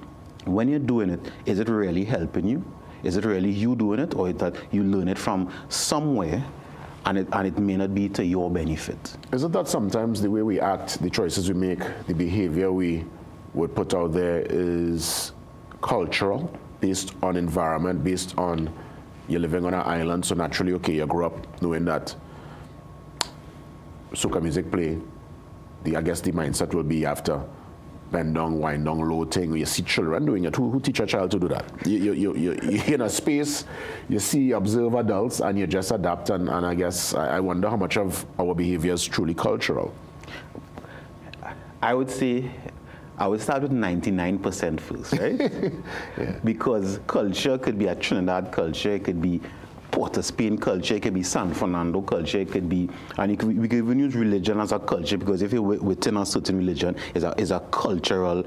when you're doing it, is it really helping you? Is it really you doing it, or is that you learn it from somewhere and it may not be to your benefit? Is it that sometimes the way we act, the choices we make, the behavior we would put out there is cultural, based on environment, based on you're living on an island, so naturally, okay, you grew up knowing that soca music play, I guess the mindset will be after bend down, wind down, low thing. You see children doing it. Who teach a child to do that? You're in a space, you see, observe adults, and you just adapt. And I guess I wonder how much of our behavior is truly cultural. I would say I would start with 99% first, right? Yeah. Because culture could be a Trinidad culture, it could be Port of Spain culture, it could be San Fernando culture, it could be, and we could even use religion as a culture, because if you're within a certain religion, is a cultural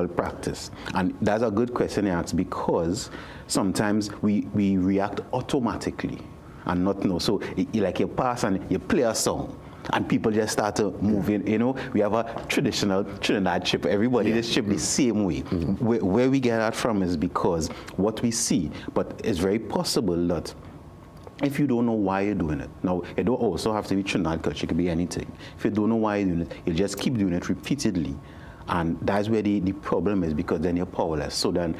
practice. And that's a good question to ask, because sometimes we react automatically and not know. So like you pass and you play a song, and people just start to move in. You know, we have a traditional Trinidad chip. Everybody just chip the same way. Where we get that from is because what we see. But it's very possible that if you don't know why you're doing it, now it don't also have to be Trinidad culture, it could be anything. If you don't know why you're doing it, you'll just keep doing it repeatedly. And that's where the problem is, because then you're powerless. So then,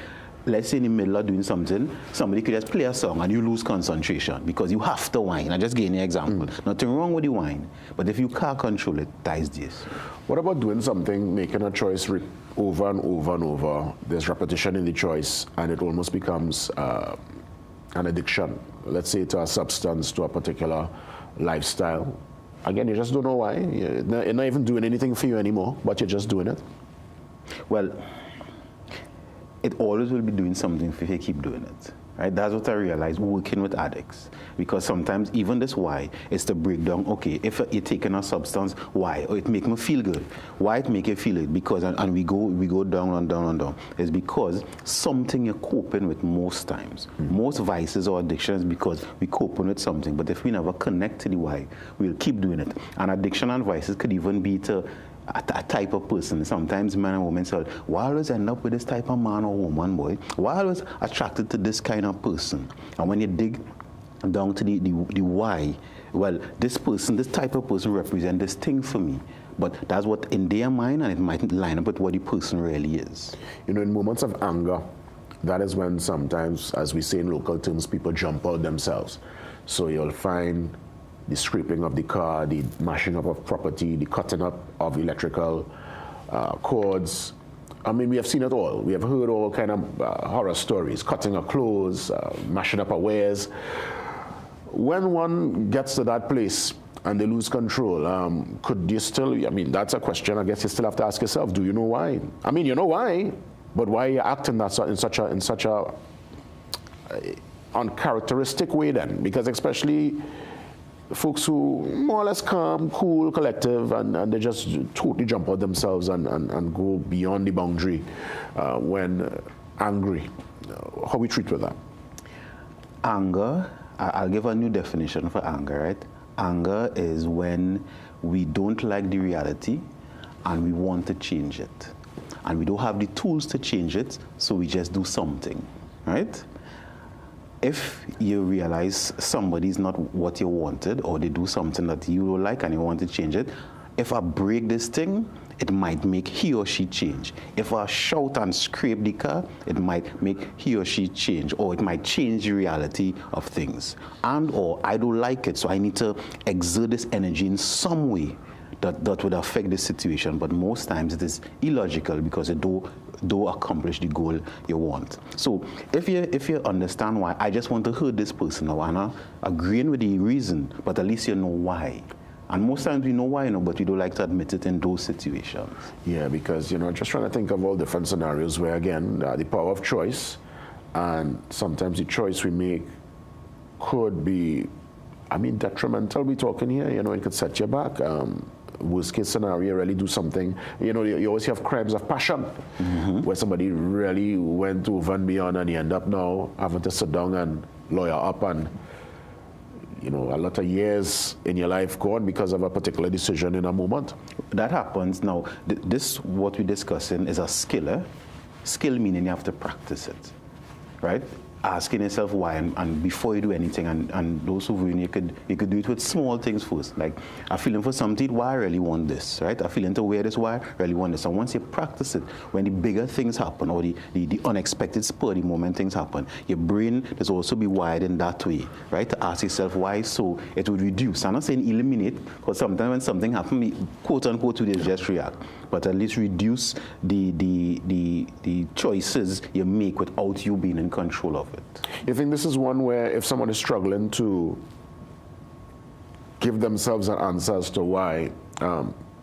let's say in the middle of doing something, somebody could just play a song and you lose concentration because you have to whine. I just gave you an example. Nothing wrong with the whine, but if you can't control it, that's this. What about doing something, making a choice over and over and over? There's repetition in the choice, and it almost becomes an addiction. Let's say to a substance, to a particular lifestyle. Again, you just don't know why. You're not even doing anything for you anymore, but you're just doing it. Well, it always will be doing something if you keep doing it, right? That's what I realized working with addicts, because sometimes even this why is to break down, okay, if you're taking a substance, why? Or it make me feel good. Why it make you feel it? Because, and we go down and down and down. It's because something you're coping with most times. Most vices or addictions because we coping with something, but if we never connect to the why, we'll keep doing it. And addiction and vices could even be to a type of person. Sometimes men and women say, why always end up with this type of man or woman, boy? Why always attracted to this kind of person? And when you dig down to the why, well, this type of person represents this thing for me. But that's what in their mind, and it might line up with what the person really is. You know, in moments of anger, that is when sometimes, as we say in local terms, people jump out themselves. So you'll find the scraping of the car, the mashing up of property, the cutting up of electrical cords. I mean, we have seen it all. We have heard all kind of horror stories, cutting of clothes, mashing up of wares. When one gets to that place and they lose control, could you still, I mean, that's a question I guess you still have to ask yourself, do you know why? I mean, you know why, but why are you acting that in such a uncharacteristic way then? Because especially folks who more or less calm, cool, collective, and they just totally jump out themselves and go beyond the boundary when angry. How we treat with that? Anger, I'll give a new definition for anger, right? Anger is when we don't like the reality and we want to change it. and we don't have the tools to change it, so we just do something, right? If you realize somebody's not what you wanted, or they do something that you don't like and you want to change it, if I break this thing, it might make he or she change. If I shout and scrape the car, it might make he or she change, or it might change the reality of things. And or I don't like it, so I need to exert this energy in some way that would affect the situation. But most times it is illogical because it don't accomplish the goal you want. So if you understand why, I just want to hurt this person, or I'm not agreeing with the reason, but at least you know why. And most times we know why, but we don't like to admit it in those situations. Yeah, because, just trying to think of all different scenarios where, again, the power of choice, and sometimes the choice we make could be, detrimental. We're talking here, it could set you back. Worst case scenario, really do something. You always have crimes of passion, where somebody really went over and beyond, and you end up now having to sit down and lawyer up, and a lot of years in your life gone because of a particular decision in a moment. That happens. Now, what we're discussing is a skill. Skill meaning you have to practice it, right? Asking yourself why, and before you do anything, and those who win, you could do it with small things first. Like, I'm feeling for something, why I really want this, right? I'm feeling to wear this, why I really want this. And once you practice it, when the bigger things happen, or the unexpected spur of the moment things happen, your brain does also be wired in that way, right? To ask yourself why, so it would reduce. I'm not saying eliminate, because sometimes when something happens, quote unquote, you just react. But at least reduce the choices you make without you being in control of it. You think this is one where if someone is struggling to give themselves an answer as to why,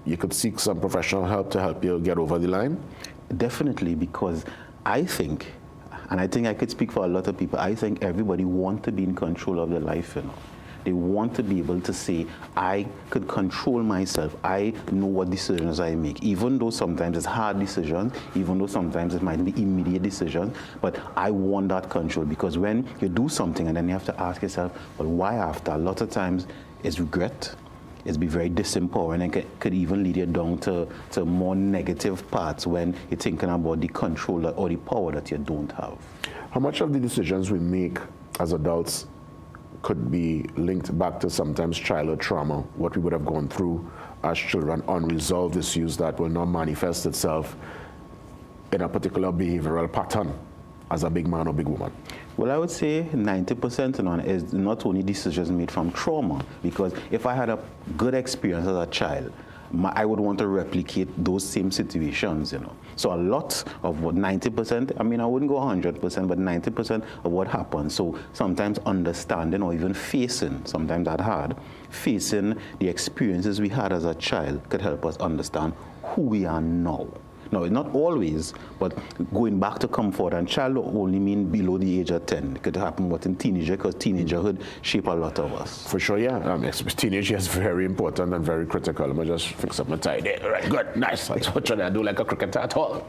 you could seek some professional help to help you get over the line? Definitely, because I think, and I think I could speak for a lot of people, I think everybody wants to be in control of their life, They want to be able to say, I could control myself. I know what decisions I make, even though sometimes it's hard decisions, even though sometimes it might be immediate decisions, but I want that control, because when you do something and then you have to ask yourself, well, why after? A lot of times it's regret. It's be very disempowering, and could even lead you down to more negative parts when you're thinking about the control or the power that you don't have. How much of the decisions we make as adults could be linked back to sometimes childhood trauma, what we would have gone through as children, unresolved issues that will not manifest itself in a particular behavioral pattern as a big man or big woman? Well, I would say 90% is not only decisions made from trauma, because if I had a good experience as a child, I would want to replicate those same situations, So a lot of what 90%, I wouldn't go 100%, but 90% of what happens. So sometimes understanding or even facing, sometimes that hard, facing the experiences we had as a child could help us understand who we are now. No, not always, but going back to comfort, and child only mean below the age of 10. It could happen in teenager, because teenagerhood shape a lot of us. For sure, yeah. Teenager is very important and very critical. Let me just fix up my tie there. All right, good, nice. That's what I do like a cricketer at all.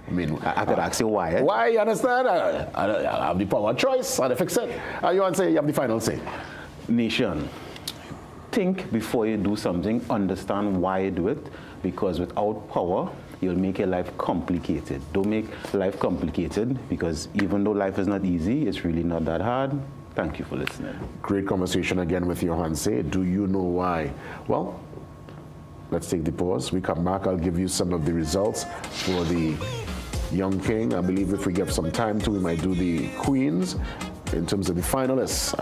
I could ask you why. Why, you understand? I have the power of choice, and I fix it. You want to say you have the final say? Nation, think before you do something, understand why you do it, because without power, you'll make your life complicated. Don't make life complicated, because even though life is not easy, it's really not that hard. Thank you for listening. Great conversation again with Johan Say. Do you know why? Well, let's take the pause. We come back, I'll give you some of the results for the Young King. I believe if we give some time to, we might do the Queens. In terms of the finalists,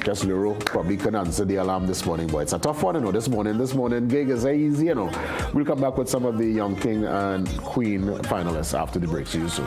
just Lero probably can answer the alarm this morning, but it's a tough one, this morning gig is easy, We'll come back with some of the Young King and Queen finalists after the break. See you soon.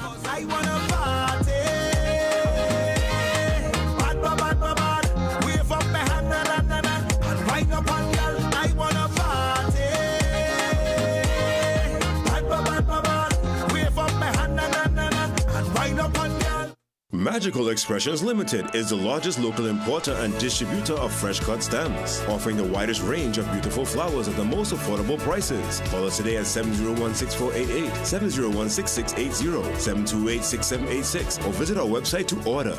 Magical Expressions Limited is the largest local importer and distributor of fresh cut stems, offering the widest range of beautiful flowers at the most affordable prices. Call us today at 701-6488, 701-6680, 728-6786, or visit our website to order.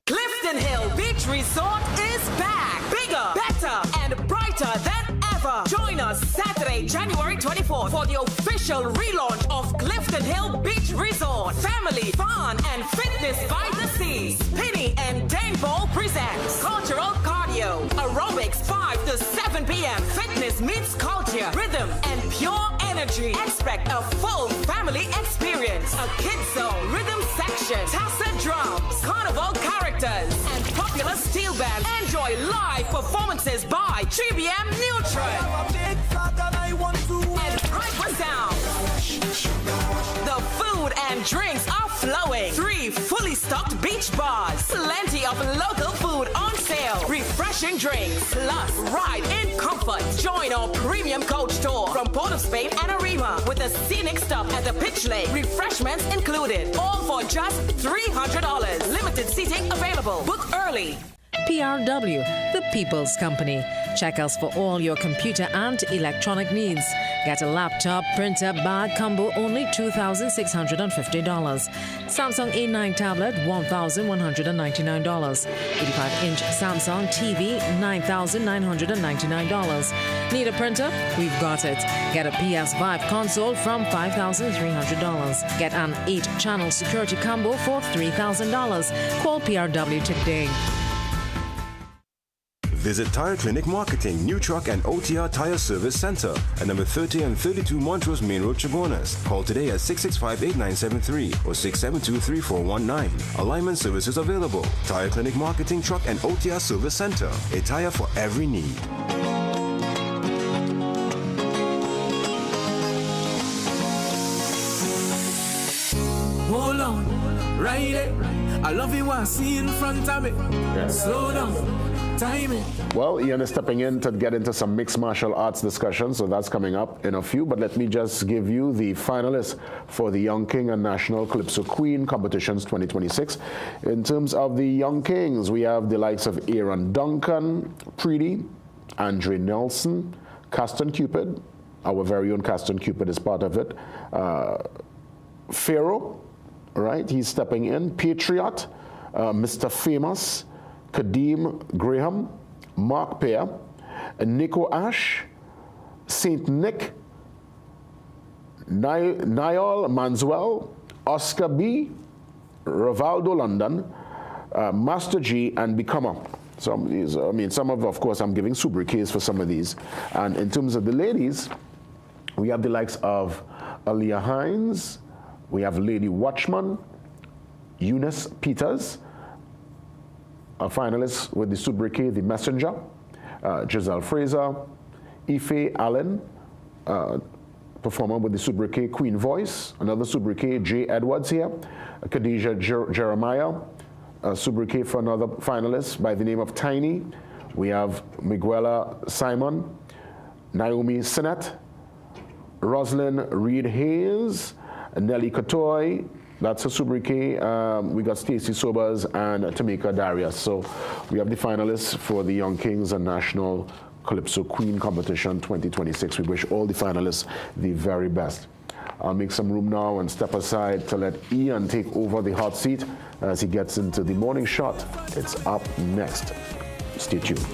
Clifton Hill Beach Resort is back. Bigger, better, and brighter than ever. ever. Join us Saturday, January 24th for the official relaunch of Clifton Hill Beach Resort. Family, fun, and fitness by the sea. Penny and Dane Ball presents cultural cardio, aerobics 5 to 7 p.m. Fitness meets culture, rhythm, and pure energy. Expect a full family experience. A kids zone, rhythm section, tassa drums, carnival characters, and popular steel band. Enjoy live performances by 3BM Neutron and Hyper Sound. The food and drinks are flowing. 3 fully stocked beach bars, plenty of local food on sale, refreshing drinks, plus ride in comfort. Join our premium coach tour from Port of Spain and Arima with a scenic stop at the pitch lake. Refreshments included, all for just $300. Limited seating available. Book early. PRW, the People's Company. Check us for all your computer and electronic needs. Get a laptop, printer, bag combo, only $2,650. Samsung A9 tablet, $1,199. 85-inch Samsung TV, $9,999. Need a printer? We've got it. Get a PS5 console from $5,300. Get an 8-channel security combo for $3,000. Call PRW today. Visit Tire Clinic Marketing, New Truck and OTR Tire Service Center at number 30 and 32 Montrose Main Road, Chabonas. Call today at 665-8973 or 672-3419. Alignment services available. Tire Clinic Marketing, Truck and OTR Service Center. A tire for every need. Hold on, ride it. I love you what I see in front of me. Slow down. Well, Ian is stepping in to get into some mixed martial arts discussion, so that's coming up in a few. But let me just give you the finalists for the Young King and National Calypso Queen competitions 2026. In terms of the Young Kings, we have the likes of Aaron Duncan, Preety, Andre Nelson, Caston Cupid. Our very own Caston Cupid is part of it. Pharaoh, right? He's stepping in. Patriot, Mr. Famous, Kadeem Graham, Mark Pear, Nico Ash, Saint Nick, Niall Manswell, Oscar B, Rivaldo London, Master G, and Becomer. Some of course, I'm giving sobriquets for some of these. And in terms of the ladies, we have the likes of Aaliyah Hines, we have Lady Watchman, Eunice Peters, a finalist with the sobriquet The Messenger, Giselle Fraser, Ife Allen, performer with the sobriquet Queen Voice, another sobriquet J. Edwards here, Khadijah Jeremiah, a sobriquet for another finalist by the name of Tiny. We have Miguela Simon, Naomi Sinnett, Rosalind Reed Hayes, Nelly Katoy, that's a sobriquet. We got Stacey Sobers and Tamika Darius. So we have the finalists for the Young Kings and National Calypso Queen competition 2026. We wish all the finalists the very best. I'll make some room now and step aside to let Ian take over the hot seat as he gets into the morning shot. It's up next. Stay tuned.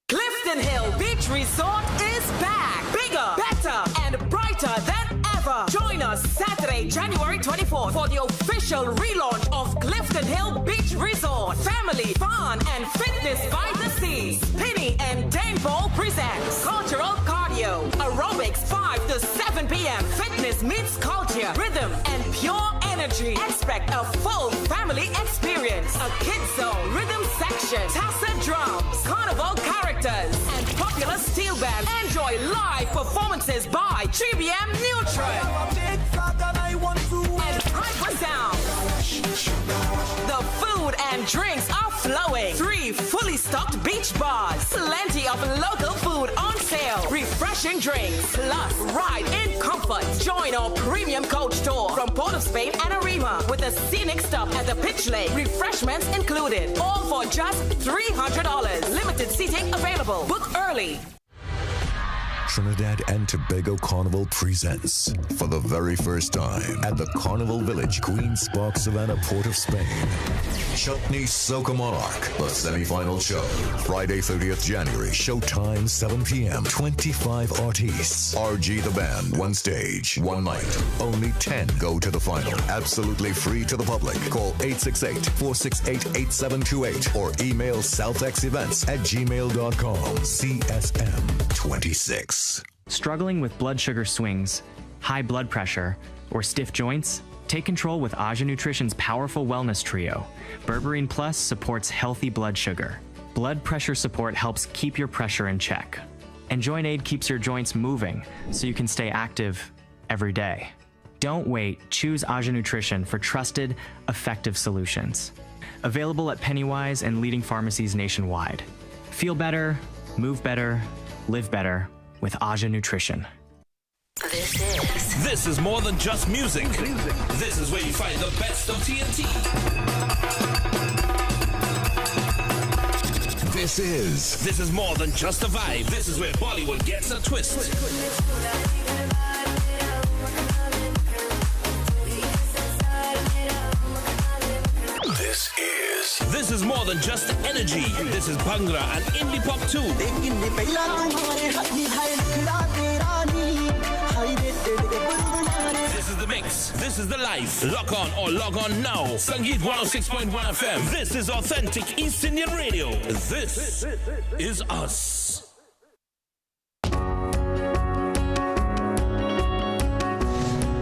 Clifton Hill Beach Resort is back. Bigger, better, and brighter than ever. Join us Saturday, January 24th for the official relaunch of Clifton Hill Beach Resort. Family, fun, and fitness by the sea. Penny and Dane Ball presents cultural cardio, aerobics 5 to 7 p.m. Fitness meets culture, rhythm, and pure energy. Expect a full family experience. A kids zone, rhythm section, tassa drums, carnival characters, and popular steel band. Enjoy live performances by 3BM Neutron and Hyper Sound. The food and drinks are flowing. 3 fully stocked beach bars. Plenty of local food on sale. Refreshing drinks. Plus, ride in comfort. Join our premium coach tour from Port of Spain and Arima with a scenic stop at the Pitch Lake. Refreshments included. All for just $300. Limited seating available. Book early. Trinidad and Tobago Carnival presents, for the very first time, at the Carnival Village, Queen's Park, Savannah, Port of Spain, Chutney Soca Monarch, the semi-final show. Friday, 30th January, showtime 7 p.m. 25 artists. RG the band, 1 stage, 1 night. Only 10 go to the final. Absolutely free to the public. Call 868-468-8728 or email southexevents@gmail.com. CSM 26. Struggling with blood sugar swings, high blood pressure, or stiff joints? Take control with Aja Nutrition's powerful wellness trio. Berberine Plus supports healthy blood sugar. Blood pressure support helps keep your pressure in check. And Joint Aid keeps your joints moving so you can stay active every day. Don't wait. Choose Aja Nutrition for trusted, effective solutions. Available at Pennywise and leading pharmacies nationwide. Feel better, move better, live better with Aja Nutrition. This is more than just music. This is where you find the best of TNT. This is more than just a vibe. This is where Bollywood gets a twist. This is more than just energy. This is Bhangra and indie pop too. This is the mix. This is the life. Lock on or log on now. Sangeet 106.1 FM. This is authentic East Indian radio. This is us.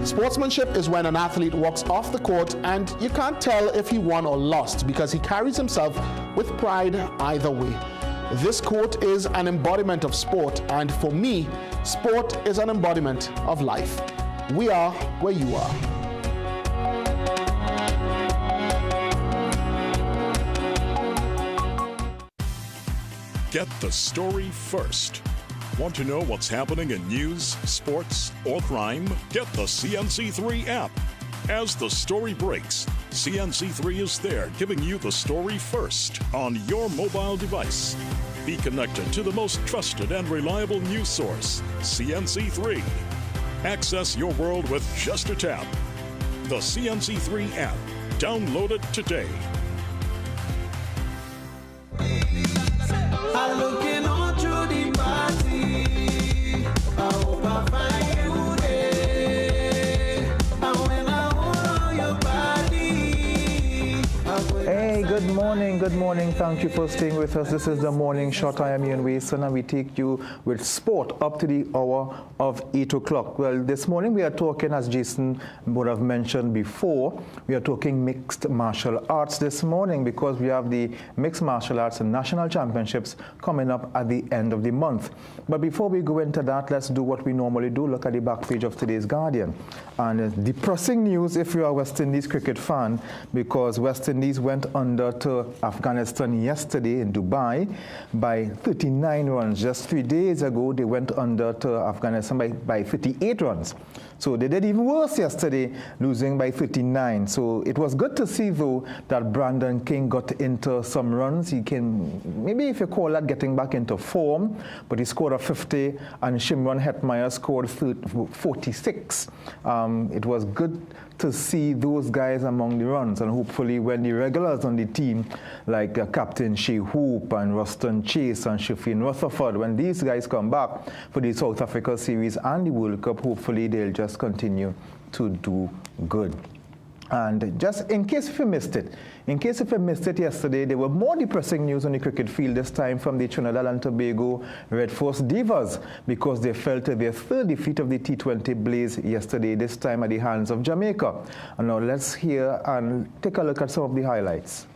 Sportsmanship is when an athlete walks off the court and you can't tell if he won or lost because he carries himself with pride either way. This quote is an embodiment of sport, and for me, sport is an embodiment of life. We are where you are. Get the story first. Want to know what's happening in news, sports, or crime? Get the CNC3 app. As the story breaks, CNC3 is there giving you the story first on your mobile device. Be connected to the most trusted and reliable news source, CNC3. Access your world with just a tap. The CNC3 app. Download it today. I'm looking on through the party. I hope I find you there. And when I hold your body. Hey, good morning, good morning. Thank you for staying with us. This is the morning shot. I am Ian Wason, and we take you with sport up to the hour of 8 o'clock. Well, this morning we are talking, as Jason would have mentioned before, we are talking mixed martial arts this morning because we have the mixed martial arts and national championships coming up at the end of the month. But before we go into that, let's do what we normally do. Look at the back page of today's Guardian. And depressing news if you are a West Indies cricket fan, because West Indies went under to Afghanistan yesterday in Dubai by 39 runs. Just 3 days ago, they went under to Afghanistan by 58 runs. So they did even worse yesterday, losing by 39. So it was good to see, though, that Brandon King got into some runs. He came, maybe if you call that getting back into form, but he scored a 50, and Shimron Hetmeyer scored 46. It was good to see those guys among the runs, and hopefully when the regulars on the team, like Captain Shea Hoop and Ruston Chase and Shafin Rutherford, when these guys come back for the South Africa series and the World Cup, hopefully they'll just continue to do good. And just in case if you missed it yesterday, there were more depressing news on the cricket field, this time from the Trinidad and Tobago Red Force Divas, because they fell to their third defeat of the T20 Blaze yesterday, this time at the hands of Jamaica. And now let's hear and take a look at some of the highlights.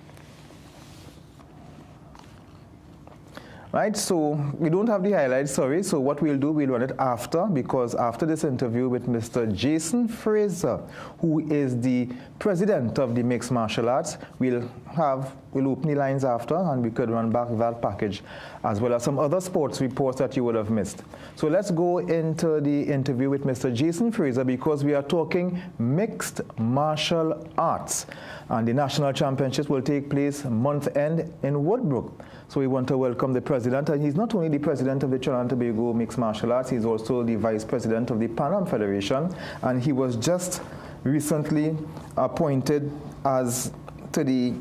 Right, so we don't have the highlights, sorry. So what we'll do, we'll run it after, because after this interview with Mr. Jason Fraser, who is the president of the Mixed Martial Arts, we'll open the lines after, and we could run back that package, as well as some other sports reports that you would have missed. So let's go into the interview with Mr. Jason Fraser, because we are talking mixed martial arts. And the national championships will take place month end in Woodbrook. So we want to welcome the president, and he's not only the president of the Trinidad and Tobago Mixed Martial Arts, he's also the vice president of the Pan Am Federation, and he was just recently appointed as to the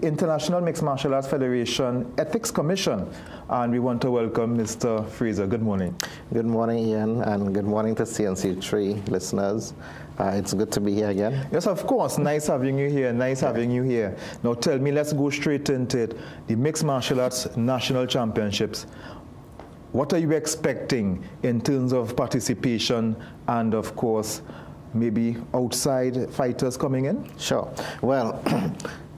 International Mixed Martial Arts Federation Ethics Commission. And we want to welcome Mr. Fraser. Good morning. Good morning, Ian, and good morning to CNC3 listeners. It's good to be here again. Yes, of course. Nice having you here. Nice having you here. Now tell me, let's go straight into it. The Mixed Martial Arts National Championships. What are you expecting in terms of participation and, of course, maybe outside fighters coming in? Sure. Well,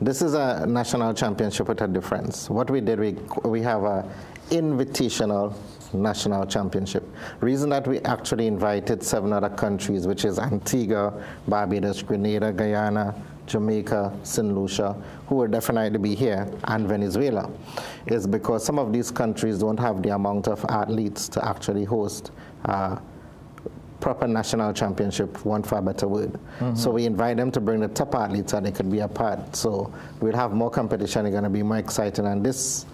this is a national championship with a difference. What we did, we have a invitational national championship. Reason that we actually invited 7 other countries, which is Antigua, Barbados, Grenada, Guyana, Jamaica, St. Lucia, who will definitely be here, and Venezuela, is because some of these countries don't have the amount of athletes to actually host proper national championship, one for a better word. Mm-hmm. So we invite them to bring the top athletes so they could be a part. So we'll have more competition, it's going to be more exciting, and this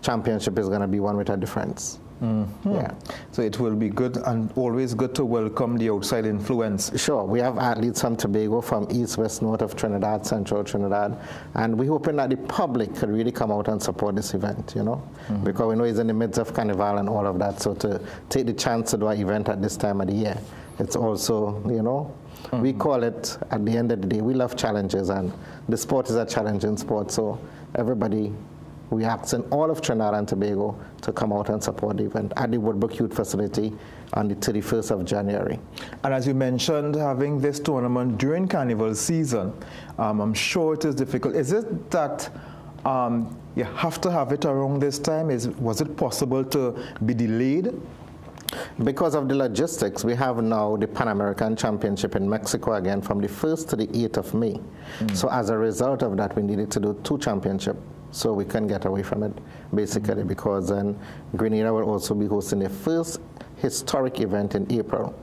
championship is going to be one with a difference. Mm-hmm. Yeah. So it will be good, and always good to welcome the outside influence. Sure. We have athletes from Tobago, from east, west, north of Trinidad, central Trinidad, and we're hoping that the public could really come out and support this event, you know, because we know it's in the midst of Carnival and all of that. So to take the chance to do an event at this time of the year, it's also, you know, we call it, at the end of the day, we love challenges, and the sport is a challenging sport. So everybody, we ask in all of Trinidad and Tobago to come out and support the event at the Woodbrook Youth Facility on the 31st of January. And as you mentioned, having this tournament during Carnival season, I'm sure it is difficult. Is it that you have to have it around this time? Was it possible to be delayed? Because of the logistics, we have now the Pan American Championship in Mexico again from the 1st to the 8th of May. So as a result of that, we needed to do 2 championships. So we can get away from it, basically, because then Grenada will also be hosting the first historic event in April,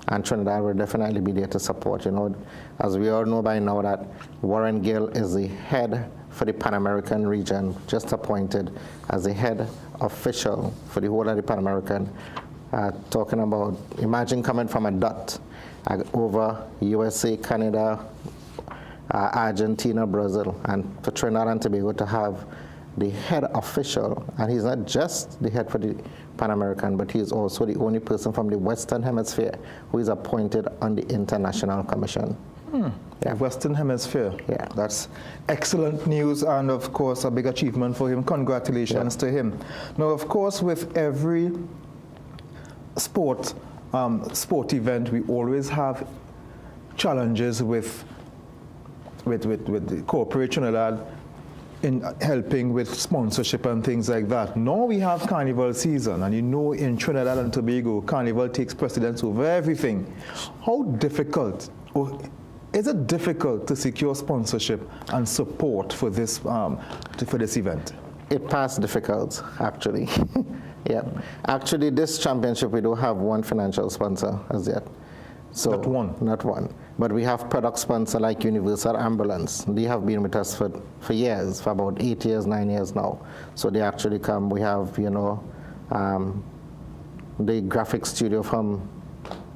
and Trinidad will definitely be there to support. You know, as we all know by now that Warren Gill is the head for the Pan American region, just appointed as the head official for the whole of the Pan American. Talking about, imagine coming from a dot over USA, Canada, Argentina, Brazil, and for Trinidad and Tobago to have the head official, and he's not just the head for the Pan American, but he is also the only person from the Western Hemisphere who is appointed on the International Commission. Yeah. Western Hemisphere. Yeah. That's excellent news, and of course a big achievement for him. Congratulations to him. Now, of course, with every sport event, we always have challenges with the corporate Trinidad in helping with sponsorship and things like that. Now we have Carnival season, and you know in Trinidad and Tobago, Carnival takes precedence over everything. How difficult, or is it difficult to secure sponsorship and support for this event? It passed difficult, actually. Yeah. Actually, this championship, we don't have one financial sponsor as yet. So, not one? Not one. But we have product sponsor like Universal Ambulance. They have been with us for years, for about 8 years, 9 years now. So they actually come. We have, you know, the graphic studio from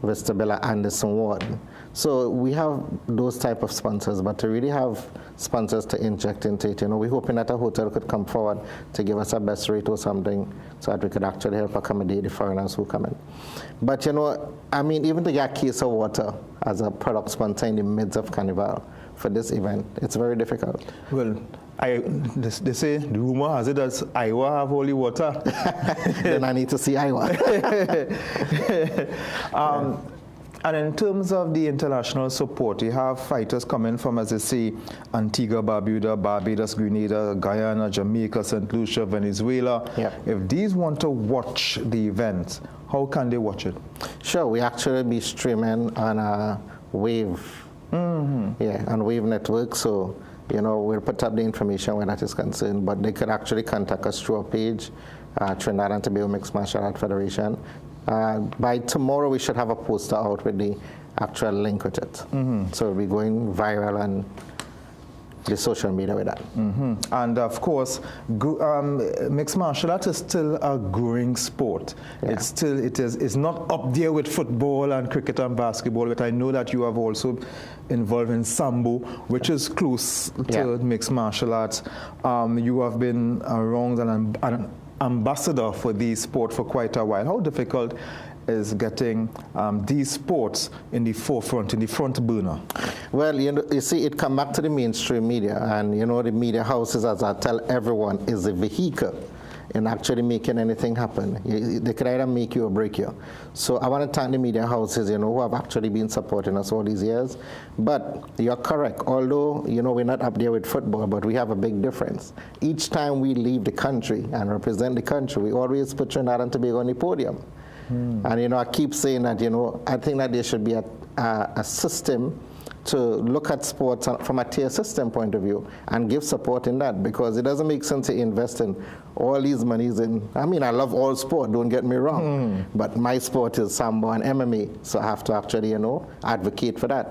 Vistabella, Anderson Ward. So we have those type of sponsors, but to really have sponsors to inject into it, you know, we're hoping that a hotel could come forward to give us a best rate or something so that we could actually help accommodate the foreigners who come in. But, you know, I mean, even to get a case of water as a product sponsor in the midst of Carnival for this event, it's very difficult. Well, they say, the rumor has it that Iowa have holy water. Then I need to see Iowa. And in terms of the international support, you have fighters coming from, as I say, Antigua, Barbuda, Barbados, Grenada, Guyana, Jamaica, St. Lucia, Venezuela. If these want to watch the event, how can they watch it? Sure, we actually be streaming on a Wave. On Wave Network. So, we'll put up the information when that is concerned, but they could actually contact us through our page, Trinidad and Tobago Mixed Martial Arts Federation. By tomorrow, we should have a poster out with the actual link with it. So we'll be going viral on the social media with that. And of course, mixed martial arts is still a growing sport. It's not up there with football and cricket and basketball, but I know that you have also involved in Sambo, which is close to mixed martial arts. You have been around an ambassador for the sport for quite a while. How difficult is getting these sports in the forefront, in the front burner? Well, you see, it come back to the mainstream media, and the media houses, as I tell everyone, is a vehicle in actually making anything happen. They could either make you or break you. So I want to thank the media houses, who have actually been supporting us all these years. But you're correct. Although, we're not up there with football, but we have a big difference. Each time we leave the country and represent the country, we always put Trinidad and Tobago on the podium. And, I keep saying that, I think that there should be a system to look at sports from a tier system point of view and give support in that, because it doesn't make sense to invest in all these monies in. I mean, I love all sport, don't get me wrong, but my sport is Sambo and MMA, so I have to actually, advocate for that.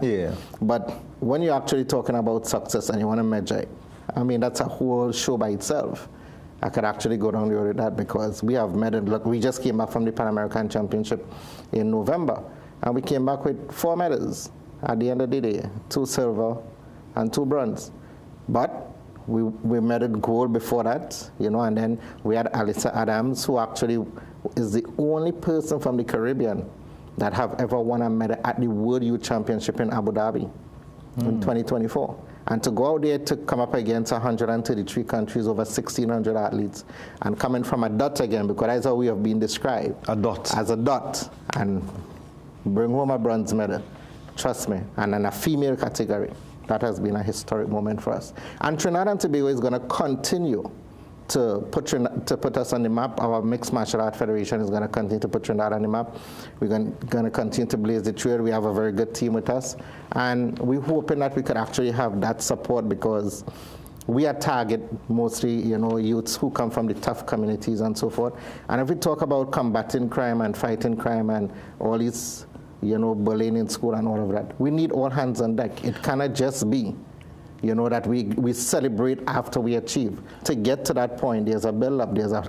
But when you're actually talking about success and you want to measure it, I mean, that's a whole show by itself. I could actually go down the road with that, because we have medals. Look, we just came back from the Pan American Championship in November, and we came back with 4 medals. At the end of the day, 2 silver and 2 bronze. But we medaled gold before that, and then we had Alyssa Adams, who actually is the only person from the Caribbean that have ever won a medal at the World Youth Championship in Abu Dhabi in 2024. And to go out there to come up against 133 countries, over 1,600 athletes, and coming from a dot again, because that's how we have been described. A dot. As a dot, and bring home a bronze medal. Trust me, and in a female category, that has been a historic moment for us. And Trinidad and Tobago is going to continue to put us on the map. Our Mixed Martial Arts Federation is going to continue to put Trinidad on the map. We're going to continue to blaze the trail. We have a very good team with us, and we're hoping that we could actually have that support, because we are target mostly, youths who come from the tough communities and so forth. And if we talk about combating crime and fighting crime and all these bullying in school and all of that, we need all hands on deck. It cannot just be, that we celebrate after we achieve. To get to that point, there's a build-up, there's a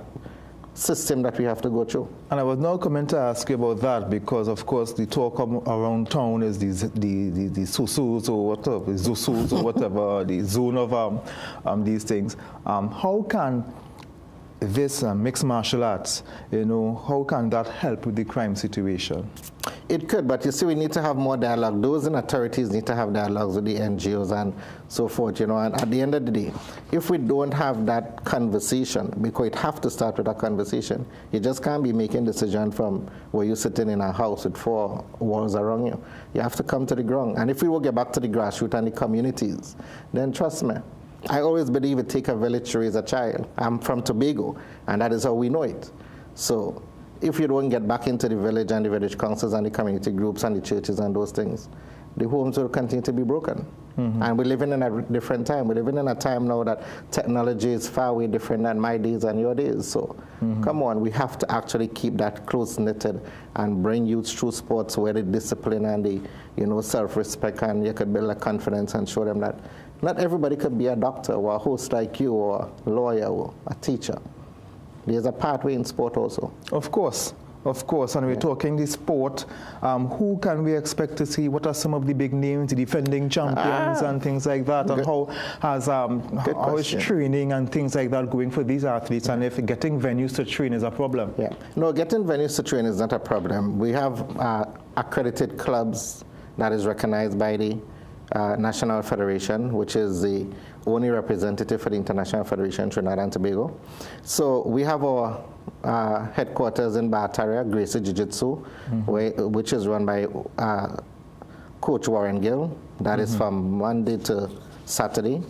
system that we have to go through. And I was now coming to ask you about that, because of course the talk around town is the susus or whatever, the zusus or whatever, the zone of these things. How can this mixed martial arts, how can that help with the crime situation? It could, but you see, we need to have more dialogue. Those in authorities need to have dialogues with the NGOs and so forth, and at the end of the day, if we don't have that conversation, because it have to start with a conversation, you just can't be making decisions from where you're sitting in a house with 4 walls around you. You have to come to the ground. And if we will get back to the grassroots and the communities, then trust me, I always believe it takes a village to raise a child. I'm from Tobago, and that is how we know it. So if you don't get back into the village and the village councils and the community groups and the churches and those things, the homes will continue to be broken. And we're living in a different time. We're living in a time now that technology is far way different than my days and your days. So come on, we have to actually keep that close-knitted and bring youth through sports where the discipline and the self-respect, and you could build a confidence and show them that not everybody could be a doctor or a host like you or a lawyer or a teacher. There's a pathway in sport also. Of course, and we're talking the sport. Who can we expect to see? What are some of the big names, the defending champions and things like that? And how is training and things like that going for these athletes? And if getting venues to train is a problem? No, getting venues to train is not a problem. We have accredited clubs that is recognized by the National Federation, which is the only representative for the International Federation in Trinidad and Tobago. So we have our headquarters in Bataria, Gracie Jiu-Jitsu, which is run by Coach Warren Gill. That is from Monday to Saturday.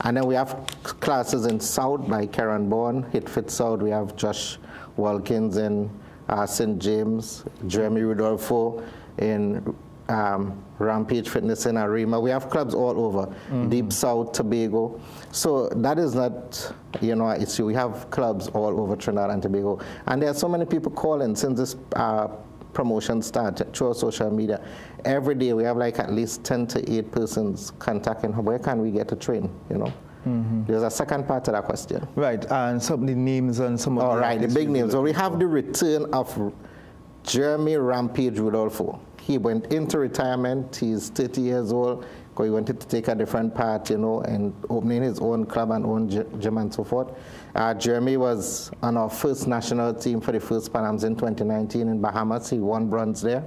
And then we have classes in South by Karen Bourne, HitFit South. We have Josh Wilkins in St. James, Jeremy Rudolfo in Rampage Fitness in Arima. We have clubs all over, Deep South, Tobago. So that is not, an issue. We have clubs all over Trinidad and Tobago. And there are so many people calling since this promotion started through social media. Every day we have like at least 10 to 8 persons contacting, where can we get to train, There's a second part to that question. Right, and some of the names and some of the big names. So we have the return of Jeremy Rampage Rudolfo. He went into retirement. He's 30 years old because he wanted to take a different path, and opening his own club and own gym and so forth. Jeremy was on our first national team for the first Pan Ams in 2019 in Bahamas. He won bronze there.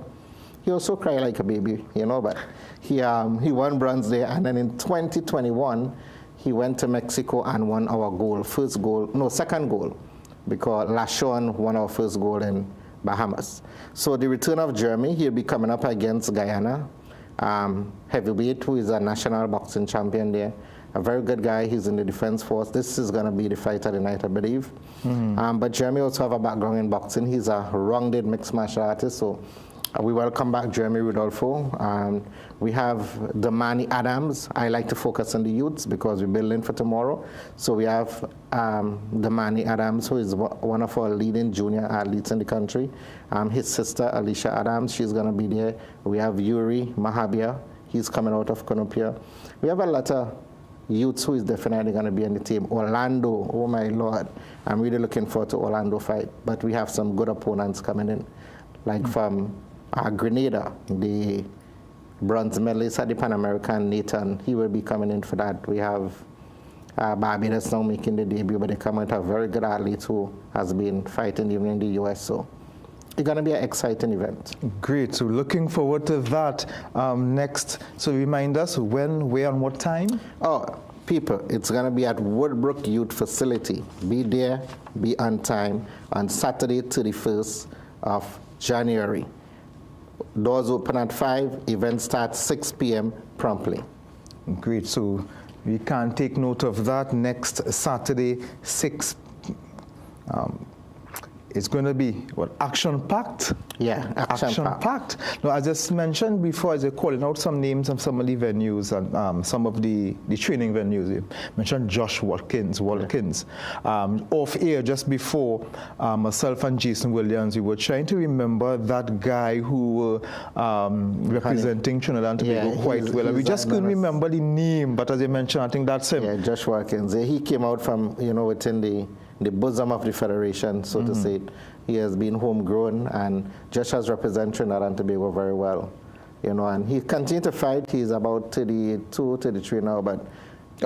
He also cried like a baby, but he won bronze there. And then in 2021, he went to Mexico and won our second goal, because Lashon won our first goal in Bahamas. So the return of Jeremy, he'll be coming up against Guyana, heavyweight, who is a national boxing champion there. A very good guy. He's in the defense force. This is going to be the fight of the night, I believe. But Jeremy also have a background in boxing. He's a rounded mixed martial artist. So we welcome back Jeremy Rudolfo. We have Damani Adams. I like to focus on the youths because we're building for tomorrow. So we have Damani Adams, who is one of our leading junior athletes in the country. His sister, Alicia Adams, she's going to be there. We have Yuri Mahabia. He's coming out of Konopia. We have a lot of youths who is definitely going to be on the team. Orlando, oh my Lord. I'm really looking forward to Orlando fight. But we have some good opponents coming in, like from Grenada, the bronze medalist at the Pan American, Nathan. He will be coming in for that. We have Barbados now making the debut, but they come with a very good athlete who has been fighting even in the U.S. So it's going to be an exciting event. Great. So looking forward to that next. So remind us when, where, and what time? Oh, people, it's going to be at Woodbrook Youth Facility. Be there, be on time, on Saturday, 31st of January. Doors open at 5, event starts 6 p.m. promptly. Great. So we can take note of that next Saturday, 6. It's going to be, action-packed? Yeah, action-packed. Now, as I just mentioned before, as I calling out some names of some of the venues and some of the training venues, you mentioned Josh Wilkins. Off air, just before, myself and Jason Williams, we were trying to remember that guy who representing Trinidad and Tobago quite well. And we just couldn't remember the name, but as I mentioned, I think that's him. Yeah, Josh Wilkins. He came out from, within the bosom of the federation, so to say. He has been homegrown, and Josh has represented Trinidad and Tobago very well, and he continued to fight. He's about 32, 33 now, but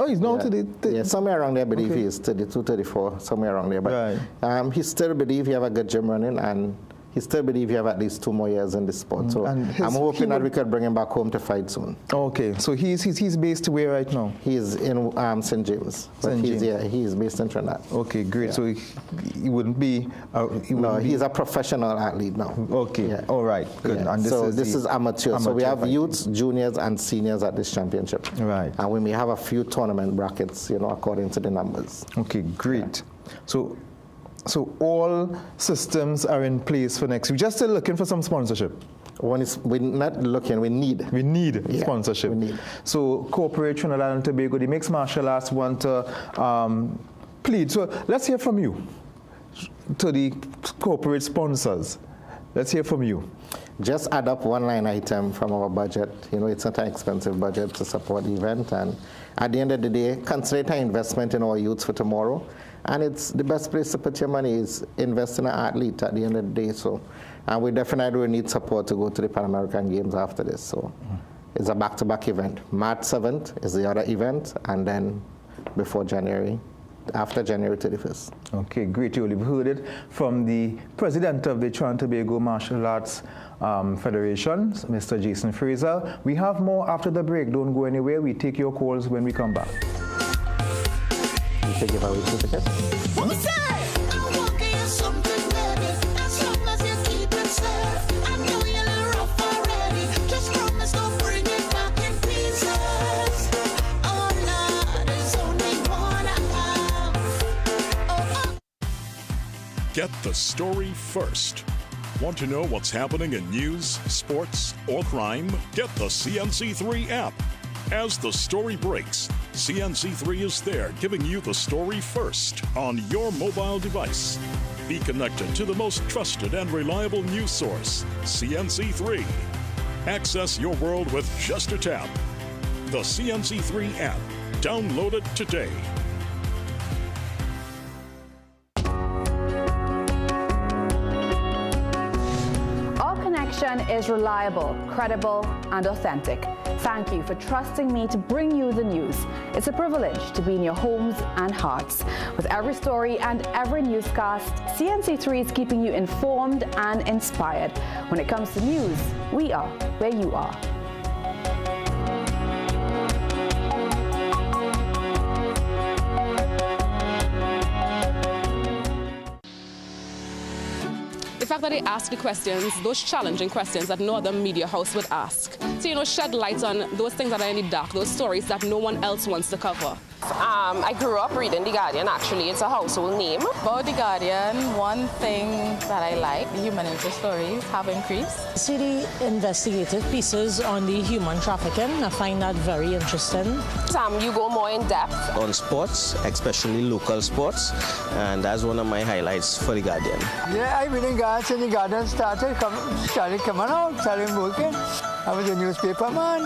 he's now yeah, somewhere around there. I believe he is 32, 34, somewhere around there. But he still believes he have a good gym running, and he still believes he have at least 2 more years in the sport. So I'm hoping that we could bring him back home to fight soon. Okay, so he's based where right now? He's in St. James. He's based in Trinidad. Okay, great. Yeah. So he wouldn't be... he's a professional athlete now. Okay, all right, good. Yeah. And this is amateur. So we have youths, juniors, and seniors at this championship. Right. And we may have a few tournament brackets, according to the numbers. Okay, great. Yeah. So all systems are in place for next. We're just still looking for some sponsorship. We're not looking, we need. We need sponsorship. We need. So Corporate Trinidad and Tobago, the mixed martial arts want to plead. So let's hear from you, to the corporate sponsors. Let's hear from you. Just add up one line item from our budget. It's not an expensive budget to support the event. And at the end of the day, consider an investment in our youths for tomorrow. And it's the best place to put your money is invest in an athlete at the end of the day. So, and we definitely will need support to go to the Pan American Games after this. So it's a back-to-back event. March 7th is the other event, and then before January after January 31st. Okay, great. You've heard it from the president of the Trinidad and Tobago Martial Arts Federation, Mr. Jason Fraser. We have more after the break. Don't go anywhere. We take your calls when we come back. You take your away tickets? Get the story first. Want to know what's happening in news, sports, or crime? Get the CNC3 app. As the story breaks, CNC3 is there giving you the story first on your mobile device. Be connected to the most trusted and reliable news source, CNC3. Access your world with just a tap. The CNC3 app. Download it today. Is reliable, credible, and authentic. Thank you for trusting me to bring you the news. It's a privilege to be in your homes and hearts. With every story and every newscast, CNC3 is keeping you informed and inspired. When it comes to news, we are where you are. The fact that they ask the questions, those challenging questions that no other media house would ask. To, shed light on those things that are in the dark, those stories that no one else wants to cover. I grew up reading The Guardian, actually. It's a household name. About The Guardian, one thing that I like, the human interest stories have increased. See the investigative pieces on the human trafficking. I find that very interesting. You go more in depth. On sports, especially local sports, and that's one of my highlights for The Guardian. Yeah, I've been in Ghana since The Guardian started coming out, started working. I was a newspaper man.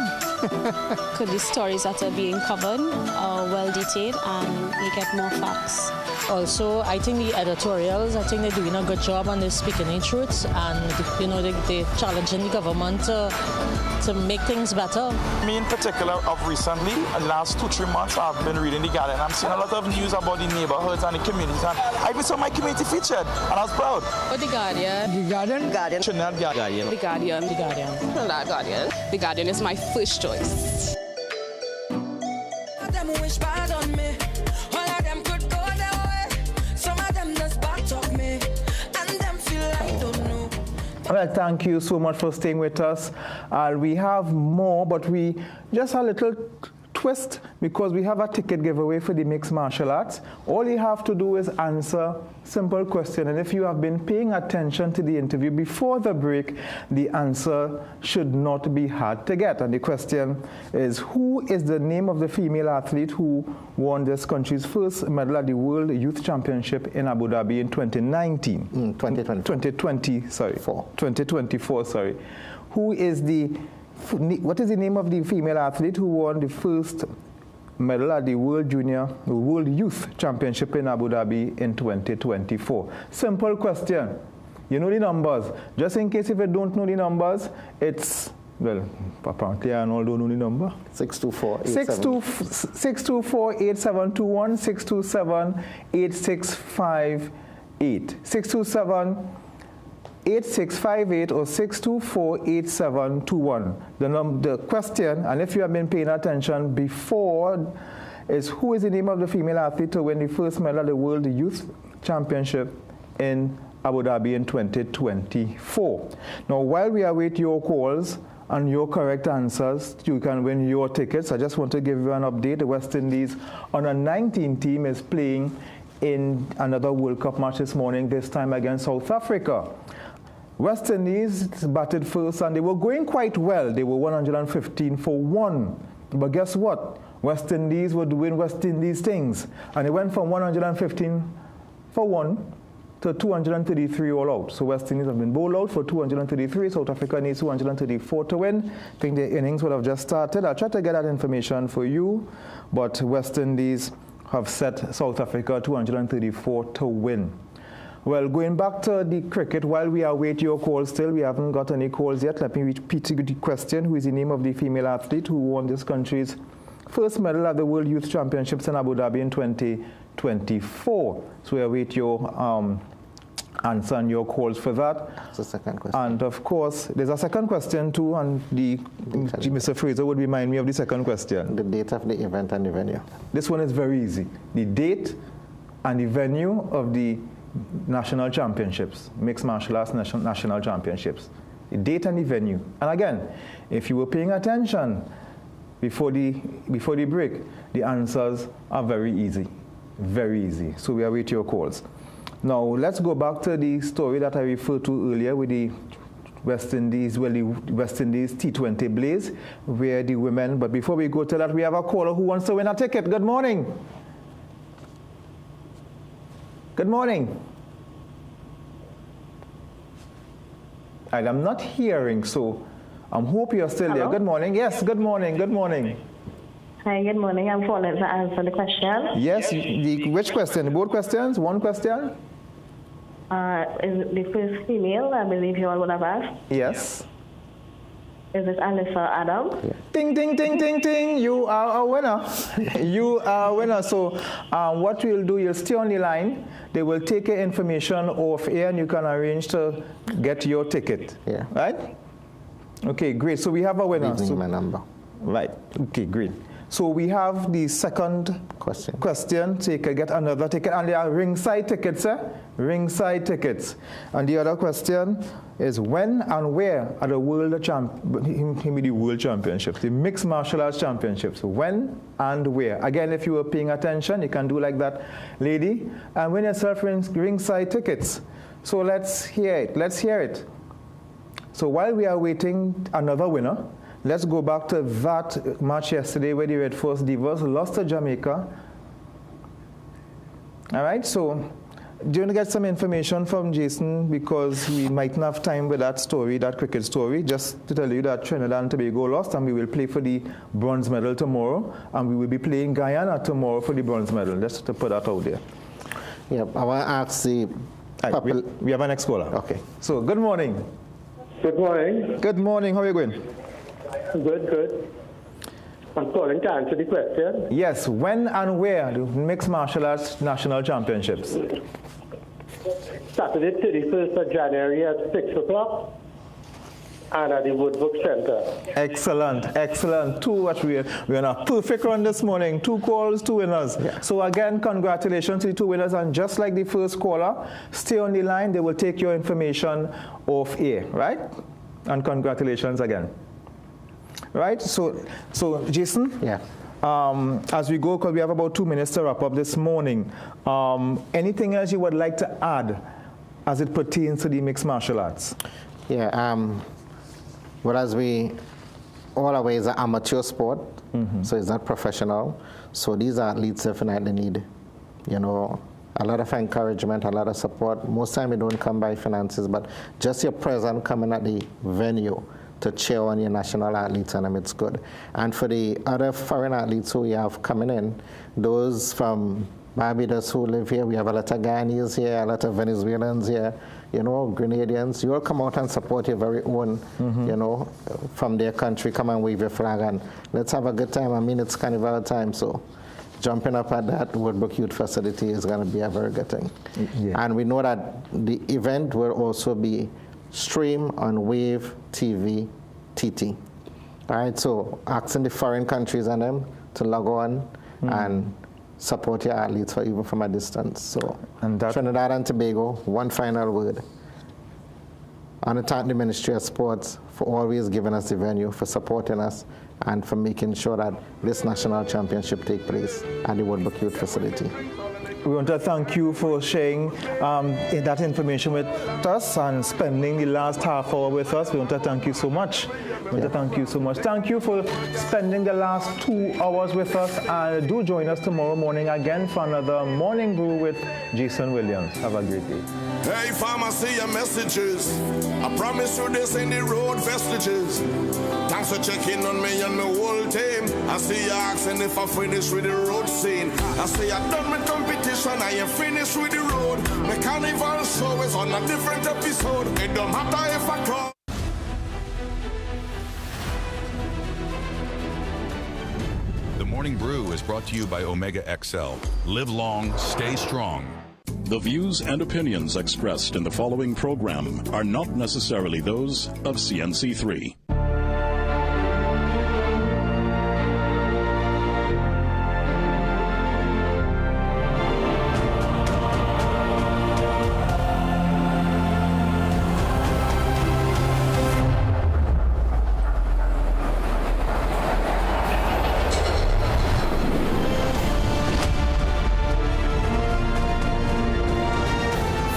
The stories that are being covered are well detailed and you get more facts. Also, I think the editorials, I think they're doing a good job on this speaking the truth, and they're challenging the government to make things better. Me in particular, of recently, the last 2-3 months, I've been reading The Guardian. I'm seeing a lot of news about the neighborhoods and the communities, and I even saw my community featured, and I was proud. But The Guardian. The Guardian? Guardian. Trinidad Guardian. The Guardian. The Guardian. Trinidad Guardian. The Guardian is my first choice. Well, thank you so much for staying with us. We have more, but we just a little twist because we have a ticket giveaway for the mixed martial arts. All you have to do is answer simple question, and if you have been paying attention to the interview before the break, the answer should not be hard to get. And the question is, who is the name of the female athlete who won this country's first medal at the World Youth Championship in Abu Dhabi in 2019? 2024, sorry. What is the name of the female athlete who won the first medal at the World Youth Championship in Abu Dhabi in 2024? Simple question. You know the numbers. Just in case if you don't know the numbers, it's, well, apparently I don't know the number. 624-8721, 627-8658. 627-8658 or 624-8721. The question, and if you have been paying attention before, is who is the name of the female athlete to win the first medal at the World Youth Championship in Abu Dhabi in 2024. Now, while we await your calls and your correct answers, you can win your tickets. I just want to give you an update. The West Indies under 19 team is playing in another World Cup match this morning, this time against South Africa. West Indies batted first and they were going quite well. They were 115 for 1. But guess what? West Indies were doing West Indies things. And they went from 115 for 1 to 233 all out. So West Indies have been bowled out for 233. South Africa needs 234 to win. I think the innings would have just started. I'll try to get that information for you. But West Indies have set South Africa 234 to win. Well, going back to the cricket, while we await your calls still, we haven't got any calls yet. Let me repeat the question. Who is the name of the female athlete who won this country's first medal at the World Youth Championships in Abu Dhabi in 2024. So we await your answer and your calls for that. That's the second question. And of course, there's a second question too, and Mr. Fraser would remind me of the second question. The date of the event and the venue. This one is very easy. The date and the venue of the national championships, mixed martial arts national championships. The date and the venue. And again, if you were paying attention before the break, the answers are very easy. Very easy. So we await your calls. Now, let's go back to the story that I referred to earlier with the West Indies, the West Indies T20 Blaze, where the women, but before we go to that, we have a caller who wants to win a ticket. Good morning. Good morning. I'm not hearing, so I'm hoping you're still there. Good morning. Yes, good morning. Good morning. Hi, good morning. I'm calling to answer the question. Yes, which question? Both questions? One question? Is the first female, I believe you all would have asked. Yes. Is it Alyssa Adam? Yeah. Ding, ding, ding, ding, ding. You are a winner. You are a winner. So what we'll do, you'll stay on the line. They will take your information off air and you can arrange to get your ticket. Yeah. Right? Okay, great. So we have a winner. Leave me my number. Right. Okay, great. So we have the second question. So you can get another ticket. And they are ringside tickets, ringside tickets. And the other question is when and where are the World Championships, the Mixed Martial Arts Championships? When and where? Again, if you were paying attention, you can do like that lady and win yourself ringside tickets. So let's hear it. Let's hear it. So while we are waiting another winner, let's go back to that match yesterday where the Red Force Divas lost to Jamaica. All right, so do you want to get some information from Jason, because we might not have time with that story, that cricket story, just to tell you that Trinidad and Tobago lost and we will play for the bronze medal tomorrow, and we will be playing Guyana tomorrow for the bronze medal, just to put that out there. Yeah, I want to ask the... we have our next caller. Okay. So, good morning. Good morning. Good morning. How are you going? Good, good. I'm calling to answer the question. Yes, when and where do Mixed Martial Arts National Championships? Saturday, 31st of January at 6 o'clock and at the Woodbrook Center. Excellent, excellent. We're on a perfect run this morning. 2 calls, 2 winners. Yeah. So again, congratulations to the 2 winners. And just like the first caller, stay on the line. They will take your information off air, right? And congratulations again. Right, so Jason, yeah. As we go, because we have about 2 minutes to wrap up this morning, anything else you would like to add as it pertains to the mixed martial arts? Yeah, whereas we all aware is an amateur sport, so it's not professional. So these athletes definitely need, a lot of encouragement, a lot of support. Most time we don't come by finances, but just your presence coming at the venue to cheer on your national athletes, and it's good. And for the other foreign athletes who we have coming in, those from Barbados who live here, we have a lot of Guyanese here, a lot of Venezuelans here, Grenadians. You all come out and support your very own, from their country, come and wave your flag, and let's have a good time. I mean, it's carnival time, so jumping up at that Woodbrook Youth facility is going to be a very good thing. Yeah. And we know that the event will also be streamed on Wave TV TT. All right, so asking the foreign countries and them to log on and support your athletes even from a distance. So Trinidad and Tobago, one final word. I want to thank the Ministry of Sports for always giving us the venue, for supporting us, and for making sure that this national championship take place at the Woodbrook Youth facility. We want to thank you for sharing that information with us and spending the last half hour with us. We want to thank you so much. Thank you so much. Thank you for spending the last 2 hours with us. And do join us tomorrow morning again for another Morning Brew with Jason Williams. Have a great day. Hey, farmer, see your messages. I promise you this ain't the road vestiges. Thanks for checking on me and my whole team. I see you asking if I finish with the road scene. I say I done with competition, I am finished with the road. My carnival show is on a different episode. It don't matter if I call. The morning Morning Brew is brought to you by Omega XL. Live long, stay strong. The views and opinions expressed in the following program are not necessarily those of CNC3.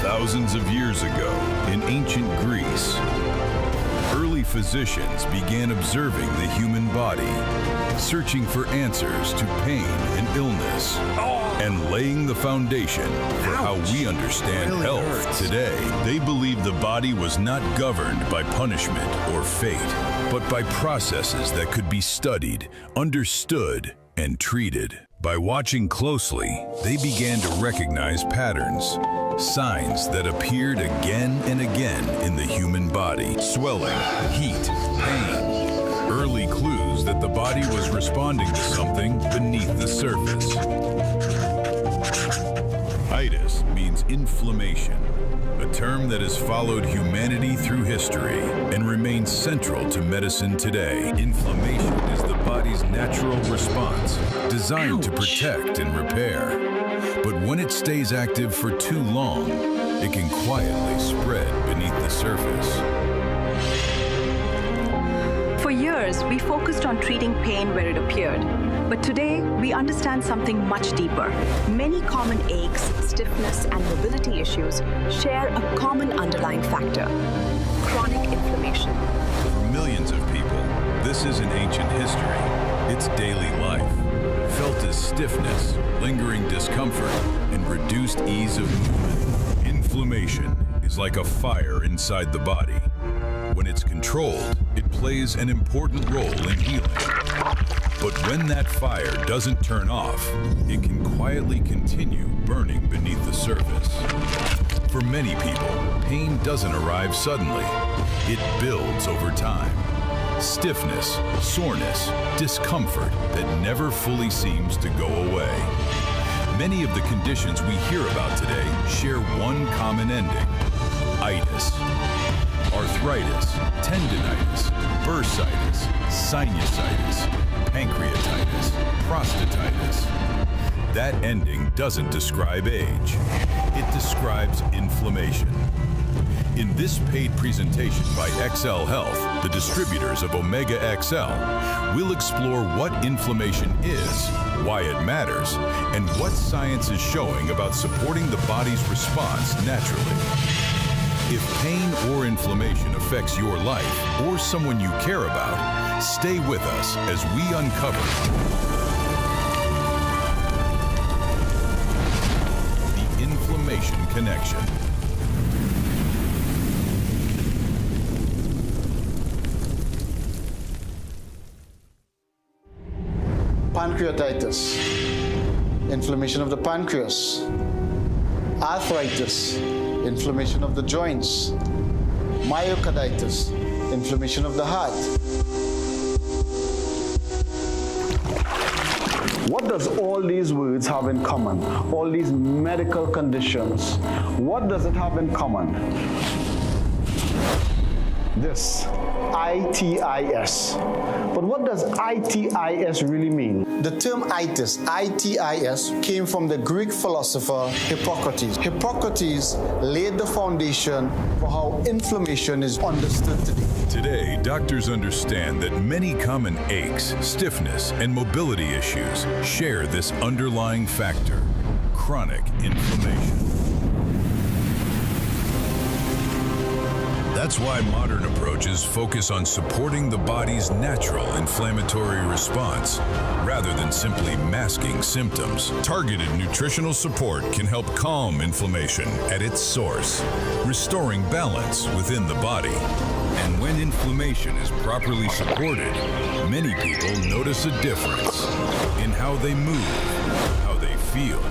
Thousands of years ago, in ancient Greece, early physicians began observing the human body, searching for answers to pain and illness, and laying the foundation for how we understand health today. They believed the body was not governed by punishment or fate, but by processes that could be studied, understood, and treated. By watching closely, they began to recognize patterns, signs that appeared again and again in the human body. Swelling, heat, pain. Early clues that the body was responding to something beneath the surface. Itis means inflammation, a term that has followed humanity through history and remains central to medicine today. Inflammation is the body's natural response, designed to protect and repair. But when it stays active for too long, it can quietly spread beneath the surface. For years, we focused on treating pain where it appeared. But today, we understand something much deeper. Many common aches, stiffness, and mobility issues share a common underlying factor: chronic inflammation. For millions of people, this isn't ancient history. It's daily life. Felt as stiffness, lingering discomfort, and reduced ease of movement. Inflammation is like a fire inside the body. When it's controlled, it plays an important role in healing. But when that fire doesn't turn off, it can quietly continue burning beneath the surface. For many people, pain doesn't arrive suddenly. It builds over time. Stiffness, soreness, discomfort that never fully seems to go away. Many of the conditions we hear about today share one common ending: itis. Arthritis, tendinitis, bursitis, sinusitis, pancreatitis, prostatitis. That ending doesn't describe age. It describes inflammation. In this paid presentation by XL Health, the distributors of Omega XL, we'll explore what inflammation is, why it matters, and what science is showing about supporting the body's response naturally. If pain or inflammation affects your life or someone you care about, stay with us as we uncover the inflammation connection. Pancreatitis, inflammation of the pancreas. Arthritis, inflammation of the joints. Myocarditis, inflammation of the heart. What does all these words have in common? All these medical conditions, what does it have in common? This, itis. But what does itis really mean? The term itis, itis, came from the Greek philosopher Hippocrates. Hippocrates laid the foundation for how inflammation is understood today. Today, doctors understand that many common aches, stiffness, and mobility issues share this underlying factor: chronic inflammation. That's why modern approaches focus on supporting the body's natural inflammatory response, rather than simply masking symptoms. Targeted nutritional support can help calm inflammation at its source, restoring balance within the body. And when inflammation is properly supported, many people notice a difference in how they move, how they feel,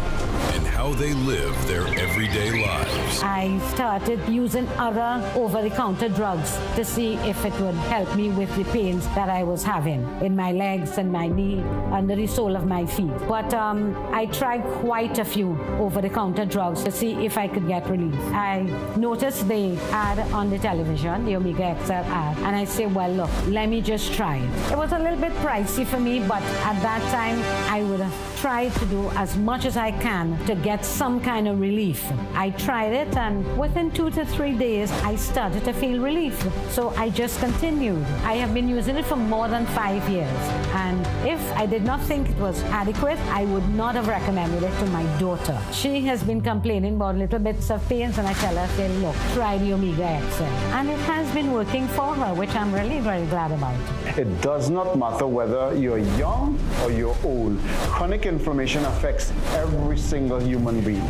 and how how they live their everyday lives. I started using other over-the-counter drugs to see if it would help me with the pains that I was having in my legs and my knee, under the sole of my feet. But I tried quite a few over-the-counter drugs to see if I could get relief. I noticed the ad on the television, the Omega XL ad, and I said, well, look, let me just try it. It was a little bit pricey for me, but at that time, I would have tried to do as much as I can to get some kind of relief. I tried it, and within 2 to 3 days, I started to feel relief. So I just continued. I have been using it for more than 5 years. And if I did not think it was adequate, I would not have recommended it to my daughter. She has been complaining about little bits of pains, and I tell her, say, look, try the Omega XL. And it has been working for her, which I'm really very glad about. It does not matter whether you're young or you're old. Chronic inflammation affects every single human being.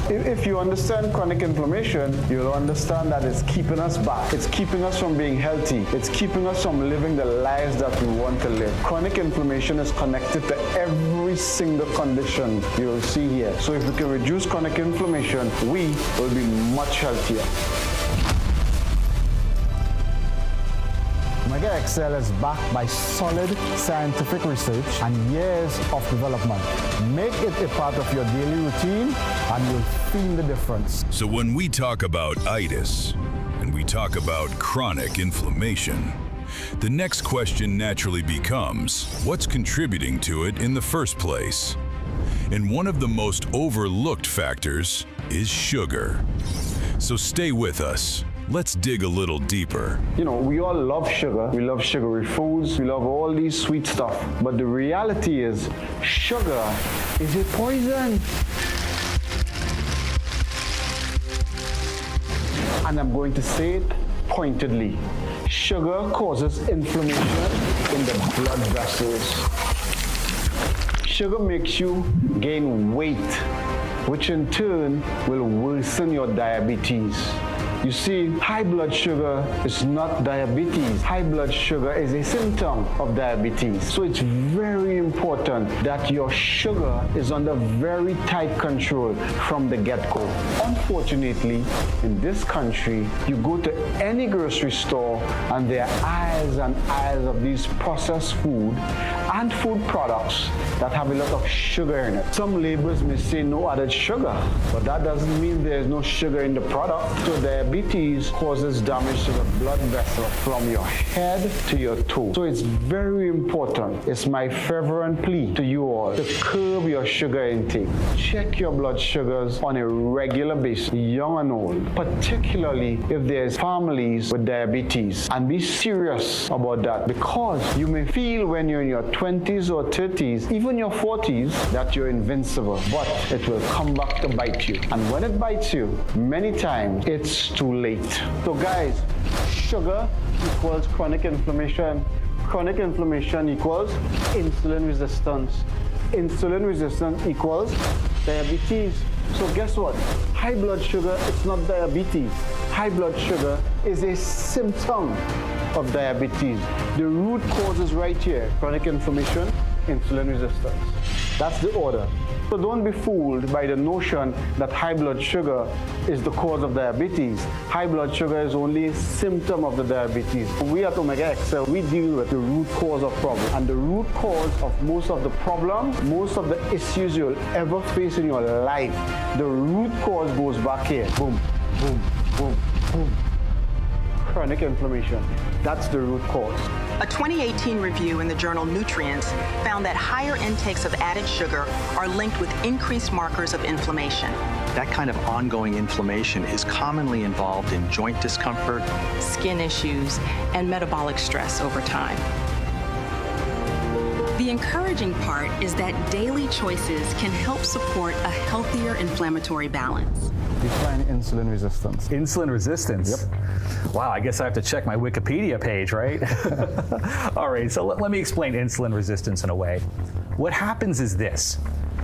If you understand chronic inflammation, you'll understand that it's keeping us back. It's keeping us from being healthy. It's keeping us from living the lives that we want to live. Chronic inflammation is connected to every single condition you'll see here. So if we can reduce chronic inflammation, we will be much healthier. Omega XL is backed by solid scientific research and years of development. Make it a part of your daily routine and you'll feel the difference. So when we talk about itis and we talk about chronic inflammation, the next question naturally becomes, what's contributing to it in the first place? And one of the most overlooked factors is sugar. So stay with us. Let's dig a little deeper. You know, we all love sugar. We love sugary foods. We love all these sweet stuff. But the reality is, sugar is a poison. And I'm going to say it pointedly. Sugar causes inflammation in the blood vessels. Sugar makes you gain weight, which in turn will worsen your diabetes. You see, high blood sugar is not diabetes. High blood sugar is a symptom of diabetes. So it's very important that your sugar is under very tight control from the get-go. Unfortunately, in this country, you go to any grocery store and there are aisles and aisles of these processed food and food products that have a lot of sugar in it. Some labels may say no added sugar, but that doesn't mean there's no sugar in the product. So diabetes causes damage to the blood vessel from your head to your toe. So it's very important. It's my fervent plea to you all to curb your sugar intake. Check your blood sugars on a regular basis, young and old, particularly if there's families with diabetes. And be serious about that, because you may feel when you're in your 20s or 30s, even your 40s, that you're invincible, but it will come back to bite you. And when it bites you, many times it's too late. So guys, sugar equals chronic inflammation. Chronic inflammation equals insulin resistance. Insulin resistance equals diabetes. So guess what? High blood sugar is not diabetes. High blood sugar is a symptom of diabetes. The root cause is right here: chronic inflammation, insulin resistance. That's the order. So don't be fooled by the notion that high blood sugar is the cause of diabetes. High blood sugar is only a symptom of the diabetes. We at Omega XL, we deal with the root cause of problem. And the root cause of most of the problems, most of the issues you'll ever face in your life, the root cause goes back here. Boom, boom, boom, boom. Chronic inflammation. That's the root cause. A 2018 review in the journal Nutrients found that higher intakes of added sugar are linked with increased markers of inflammation. That kind of ongoing inflammation is commonly involved in joint discomfort, skin issues, and metabolic stress over time. The encouraging part is that daily choices can help support a healthier inflammatory balance. Define insulin resistance. Insulin resistance? Yep. Wow, I guess I have to check my Wikipedia page, right? All right, so let me explain insulin resistance in a way. What happens is this.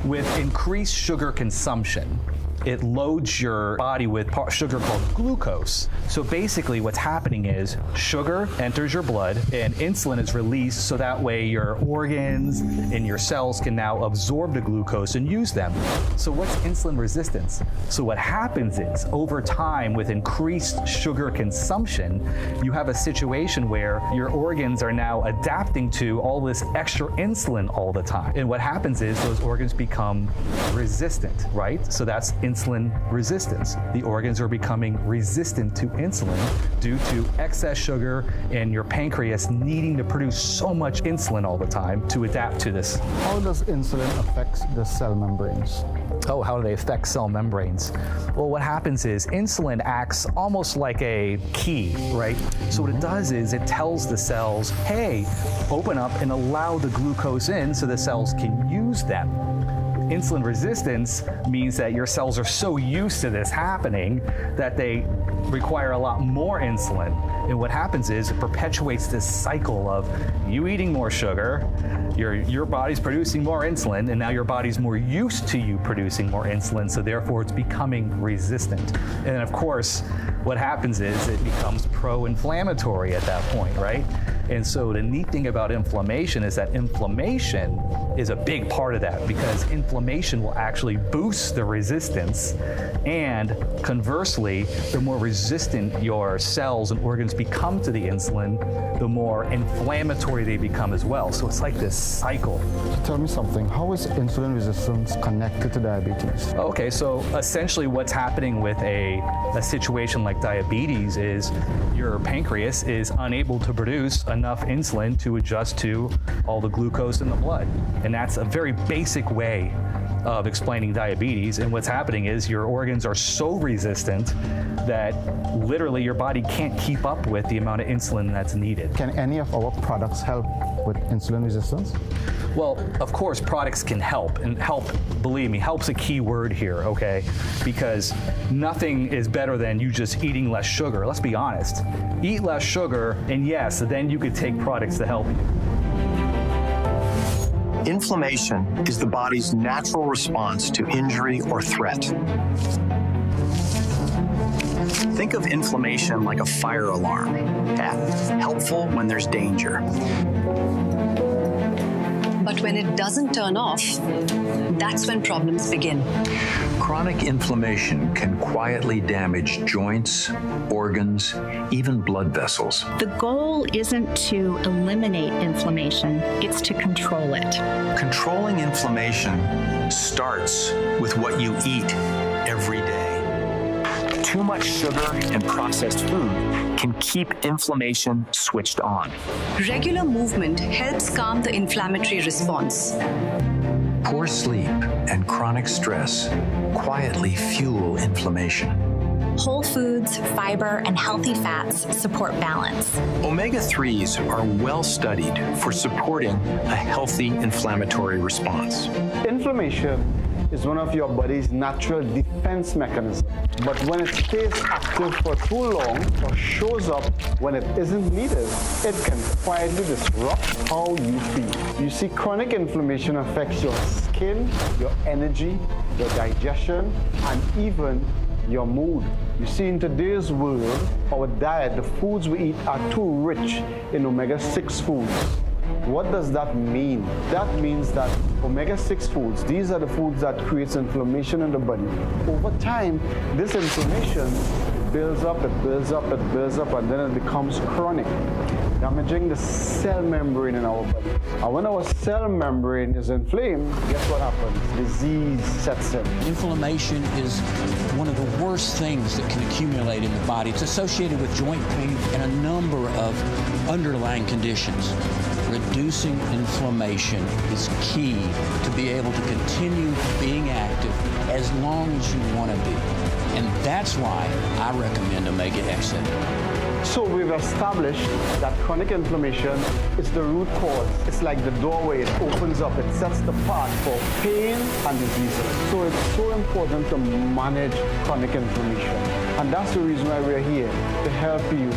With increased sugar consumption, it loads your body with sugar called glucose. So basically what's happening is sugar enters your blood and insulin is released, so that way your organs and your cells can now absorb the glucose and use them. So what's insulin resistance? So what happens is, over time, with increased sugar consumption, you have a situation where your organs are now adapting to all this extra insulin all the time. And what happens is those organs become resistant, right? So that's insulin resistance. The organs are becoming resistant to insulin due to excess sugar and your pancreas needing to produce so much insulin all the time to adapt to this. How does insulin affect the cell membranes? Oh, how do they affect cell membranes? Well, what happens is insulin acts almost like a key, right? So what it does is it tells the cells, hey, open up and allow the glucose in so the cells can use them. Insulin resistance means that your cells are so used to this happening that they require a lot more insulin. And what happens is it perpetuates this cycle of you eating more sugar, your body's producing more insulin, and now your body's more used to you producing more insulin, so therefore it's becoming resistant. And then of course, what happens is it becomes pro-inflammatory at that point, right? And so the neat thing about inflammation is that inflammation is a big part of that, because inflammation will actually boost the resistance, and conversely, the more resistant your cells and organs become to the insulin, the more inflammatory they become as well. So it's like this cycle. Tell me something, how is insulin resistance connected to diabetes? Okay, so essentially what's happening with a situation like diabetes is your pancreas is unable to produce enough insulin to adjust to all the glucose in the blood. And that's a very basic way of explaining diabetes. And what's happening is your organs are so resistant that literally your body can't keep up with the amount of insulin that's needed. Can any of our products help with insulin resistance? Well, of course, products can help, and help, believe me, help's a key word here, okay? Because nothing is better than you just eating less sugar. Let's be honest. Eat less sugar, and yes, then you could take products to help you. Inflammation is the body's natural response to injury or threat. Think of inflammation like a fire alarm. Helpful when there's danger. But when it doesn't turn off, that's when problems begin. Chronic inflammation can quietly damage joints, organs, even blood vessels. The goal isn't to eliminate inflammation, it's to control it. Controlling inflammation starts with what you eat every day. Too much sugar and processed food can keep inflammation switched on. Regular movement helps calm the inflammatory response. Poor sleep and chronic stress quietly fuel inflammation. Whole foods, fiber, and healthy fats support balance. Omega-3s are well studied for supporting a healthy inflammatory response. Inflammation is one of your body's natural defense mechanisms. But when it stays active for too long or shows up when it isn't needed, it can quietly disrupt how you feel. You see, chronic inflammation affects your skin, your energy, your digestion, and even your mood. You see, in today's world, our diet, the foods we eat, are too rich in omega-6 foods. What does that mean? That means that omega-6 foods, these are the foods that creates inflammation in the body. Over time, this inflammation builds up, it builds up, it builds up, and then it becomes chronic, damaging the cell membrane in our body. And when our cell membrane is inflamed, guess what happens? Disease sets in. Inflammation is one of the worst things that can accumulate in the body. It's associated with joint pain and a number of underlying conditions. Reducing inflammation is key to be able to continue being active as long as you want to be. And that's why I recommend Omega-XL. So we've established that chronic inflammation is the root cause. It's like the doorway, it opens up, it sets the path for pain and diseases. So it's so important to manage chronic inflammation. And that's the reason why we're here, to help you,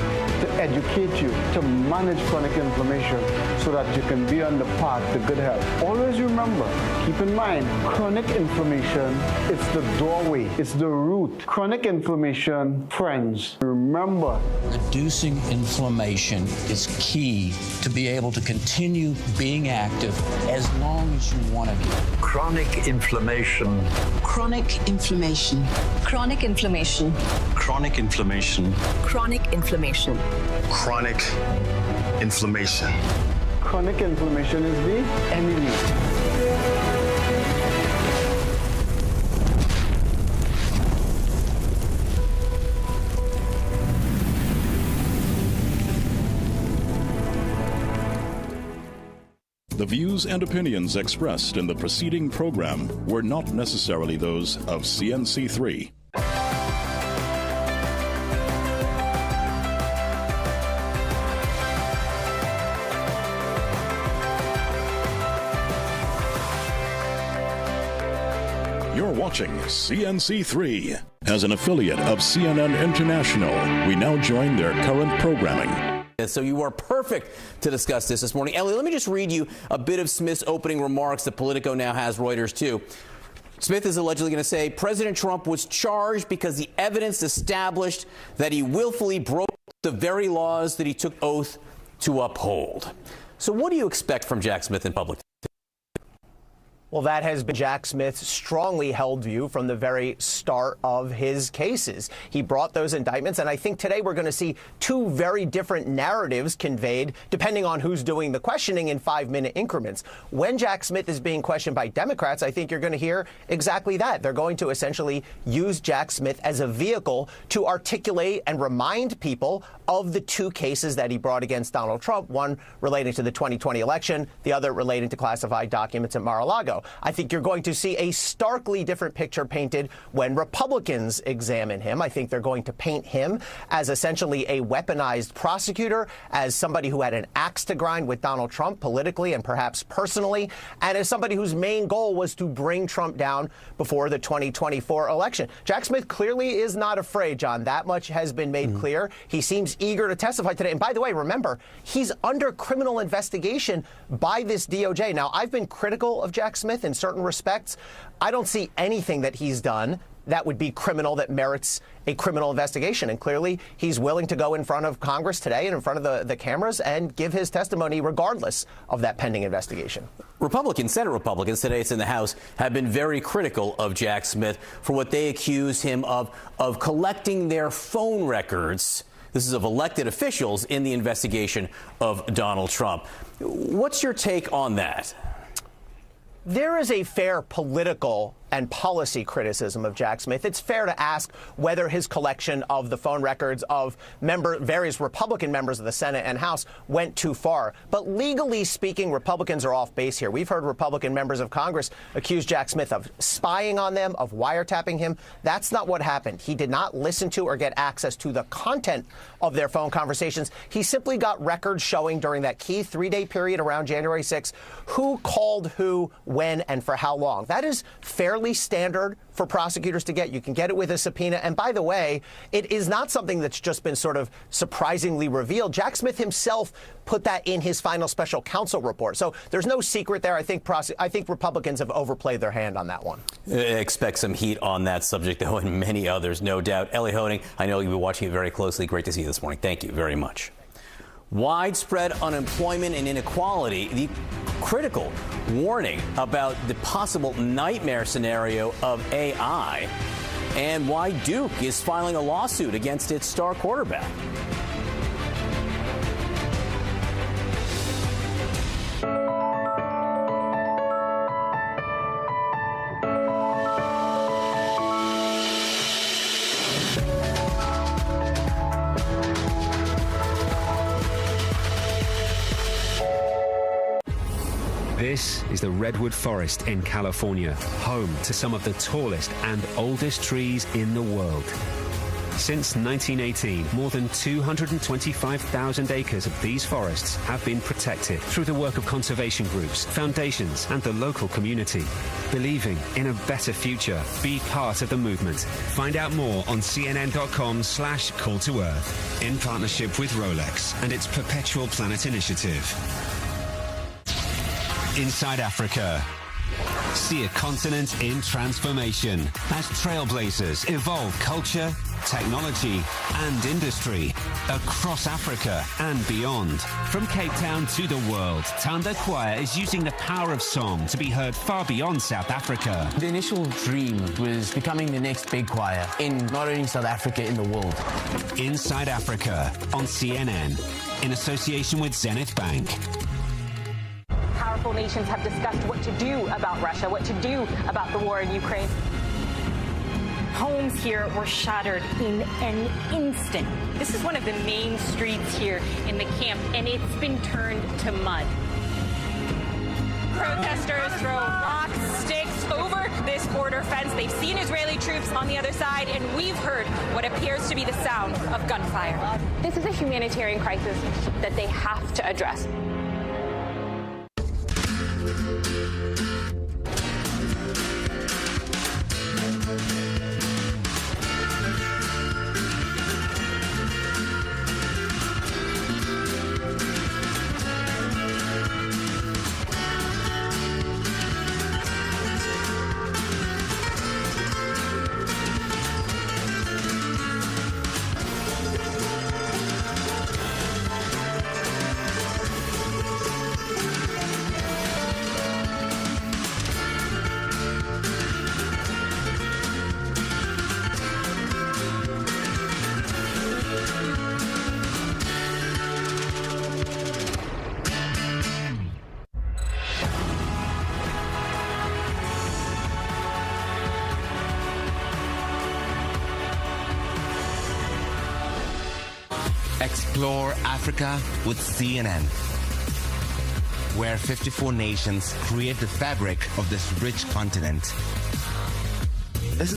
to educate you, to manage chronic inflammation, so so that you can be on the path to good health. Always remember, keep in mind, chronic inflammation, it's the doorway, it's the root. Chronic inflammation, friends, remember. Reducing inflammation is key to be able to continue being active as long as you want to be. Chronic inflammation. Chronic inflammation. Chronic inflammation. Chronic inflammation. Chronic inflammation. Chronic inflammation. Chronic inflammation is the enemy. The views and opinions expressed in the preceding program were not necessarily those of CNC3. You're watching CNC3. As an affiliate of CNN International, we now join their current programming. So you are perfect to discuss this morning. Ellie, let me just read you a bit of Smith's opening remarks that Politico now has Reuters too. Smith is allegedly going to say President Trump was charged because the evidence established that he willfully broke the very laws that he took oath to uphold. So what do you expect from Jack Smith in public? Well, that has been Jack Smith's strongly held view from the very start of his cases. He brought those indictments, and I think today we're going to see two very different narratives conveyed depending on who's doing the questioning in 5-minute increments. When Jack Smith is being questioned by Democrats, I think you're going to hear exactly that. They're going to essentially use Jack Smith as a vehicle to articulate and remind people of the two cases that he brought against Donald Trump, one relating to the 2020 election, the other relating to classified documents at Mar-a-Lago. I think you're going to see a starkly different picture painted when Republicans examine him. I think they're going to paint him as essentially a weaponized prosecutor, as somebody who had an axe to grind with Donald Trump politically and perhaps personally, and as somebody whose main goal was to bring Trump down before the 2024 election. Jack Smith clearly is not afraid, John. That much has been made clear. He seems eager to testify today. And by the way, remember, he's under criminal investigation by this DOJ. Now, I've been critical of Jack Smith in certain respects. I don't see anything that he's done that would be criminal, that merits a criminal investigation. And clearly, he's willing to go in front of Congress today and in front of the cameras and give his testimony regardless of that pending investigation. Senate Republicans, today it's in the House, have been very critical of Jack Smith for what they accuse him of collecting their phone records. This is of elected officials in the investigation of Donald Trump. What's your take on that? There is a fair political and policy criticism of Jack Smith. It's fair to ask whether his collection of the phone records of various Republican members of the Senate and House went too far. But legally speaking, Republicans are off base here. We've heard Republican members of Congress accuse Jack Smith of spying on them, of wiretapping him. That's not what happened. He did not listen to or get access to the content of their phone conversations. He simply got records showing during that key 3-day period around January 6th who called who, when, and for how long. That is fairly standard for prosecutors to get. You can get it with a subpoena. And by the way, it is not something that's just been sort of surprisingly revealed. Jack Smith himself put that in his final special counsel report. So there's no secret there. I think Republicans have overplayed their hand on that one. Expect some heat on that subject, though, and many others, no doubt. Ellie Honig, I know you've been watching it very closely. Great to see you this morning. Thank you very much. Widespread unemployment and inequality, the critical warning about the possible nightmare scenario of AI, and why Duke is filing a lawsuit against its star quarterback. This is the Redwood Forest in California, home to some of the tallest and oldest trees in the world. Since 1918, more than 225,000 acres of these forests have been protected through the work of conservation groups, foundations, and the local community. Believing in a better future. Be part of the movement. Find out more on CNN.com/Call to Earth in partnership with Rolex and its Perpetual Planet Initiative. Inside Africa. See a continent in transformation as trailblazers evolve culture, technology and industry across Africa and beyond. From Cape Town to the world, Tanda Choir is using the power of song to be heard far beyond South Africa. The initial dream was becoming the next big choir in not only South Africa, in the world. Inside Africa on CNN in association with Zenith Bank. Powerful nations have discussed what to do about Russia, what to do about the war in Ukraine. Homes here were shattered in an instant. This is one of the main streets here in the camp, and it's been turned to mud. Protesters throw rocks, sticks over this border fence. They've seen Israeli troops on the other side, and we've heard what appears to be the sound of gunfire. This is a humanitarian crisis that they have to address. Explore Africa with CNN, where 54 nations create the fabric of this rich continent.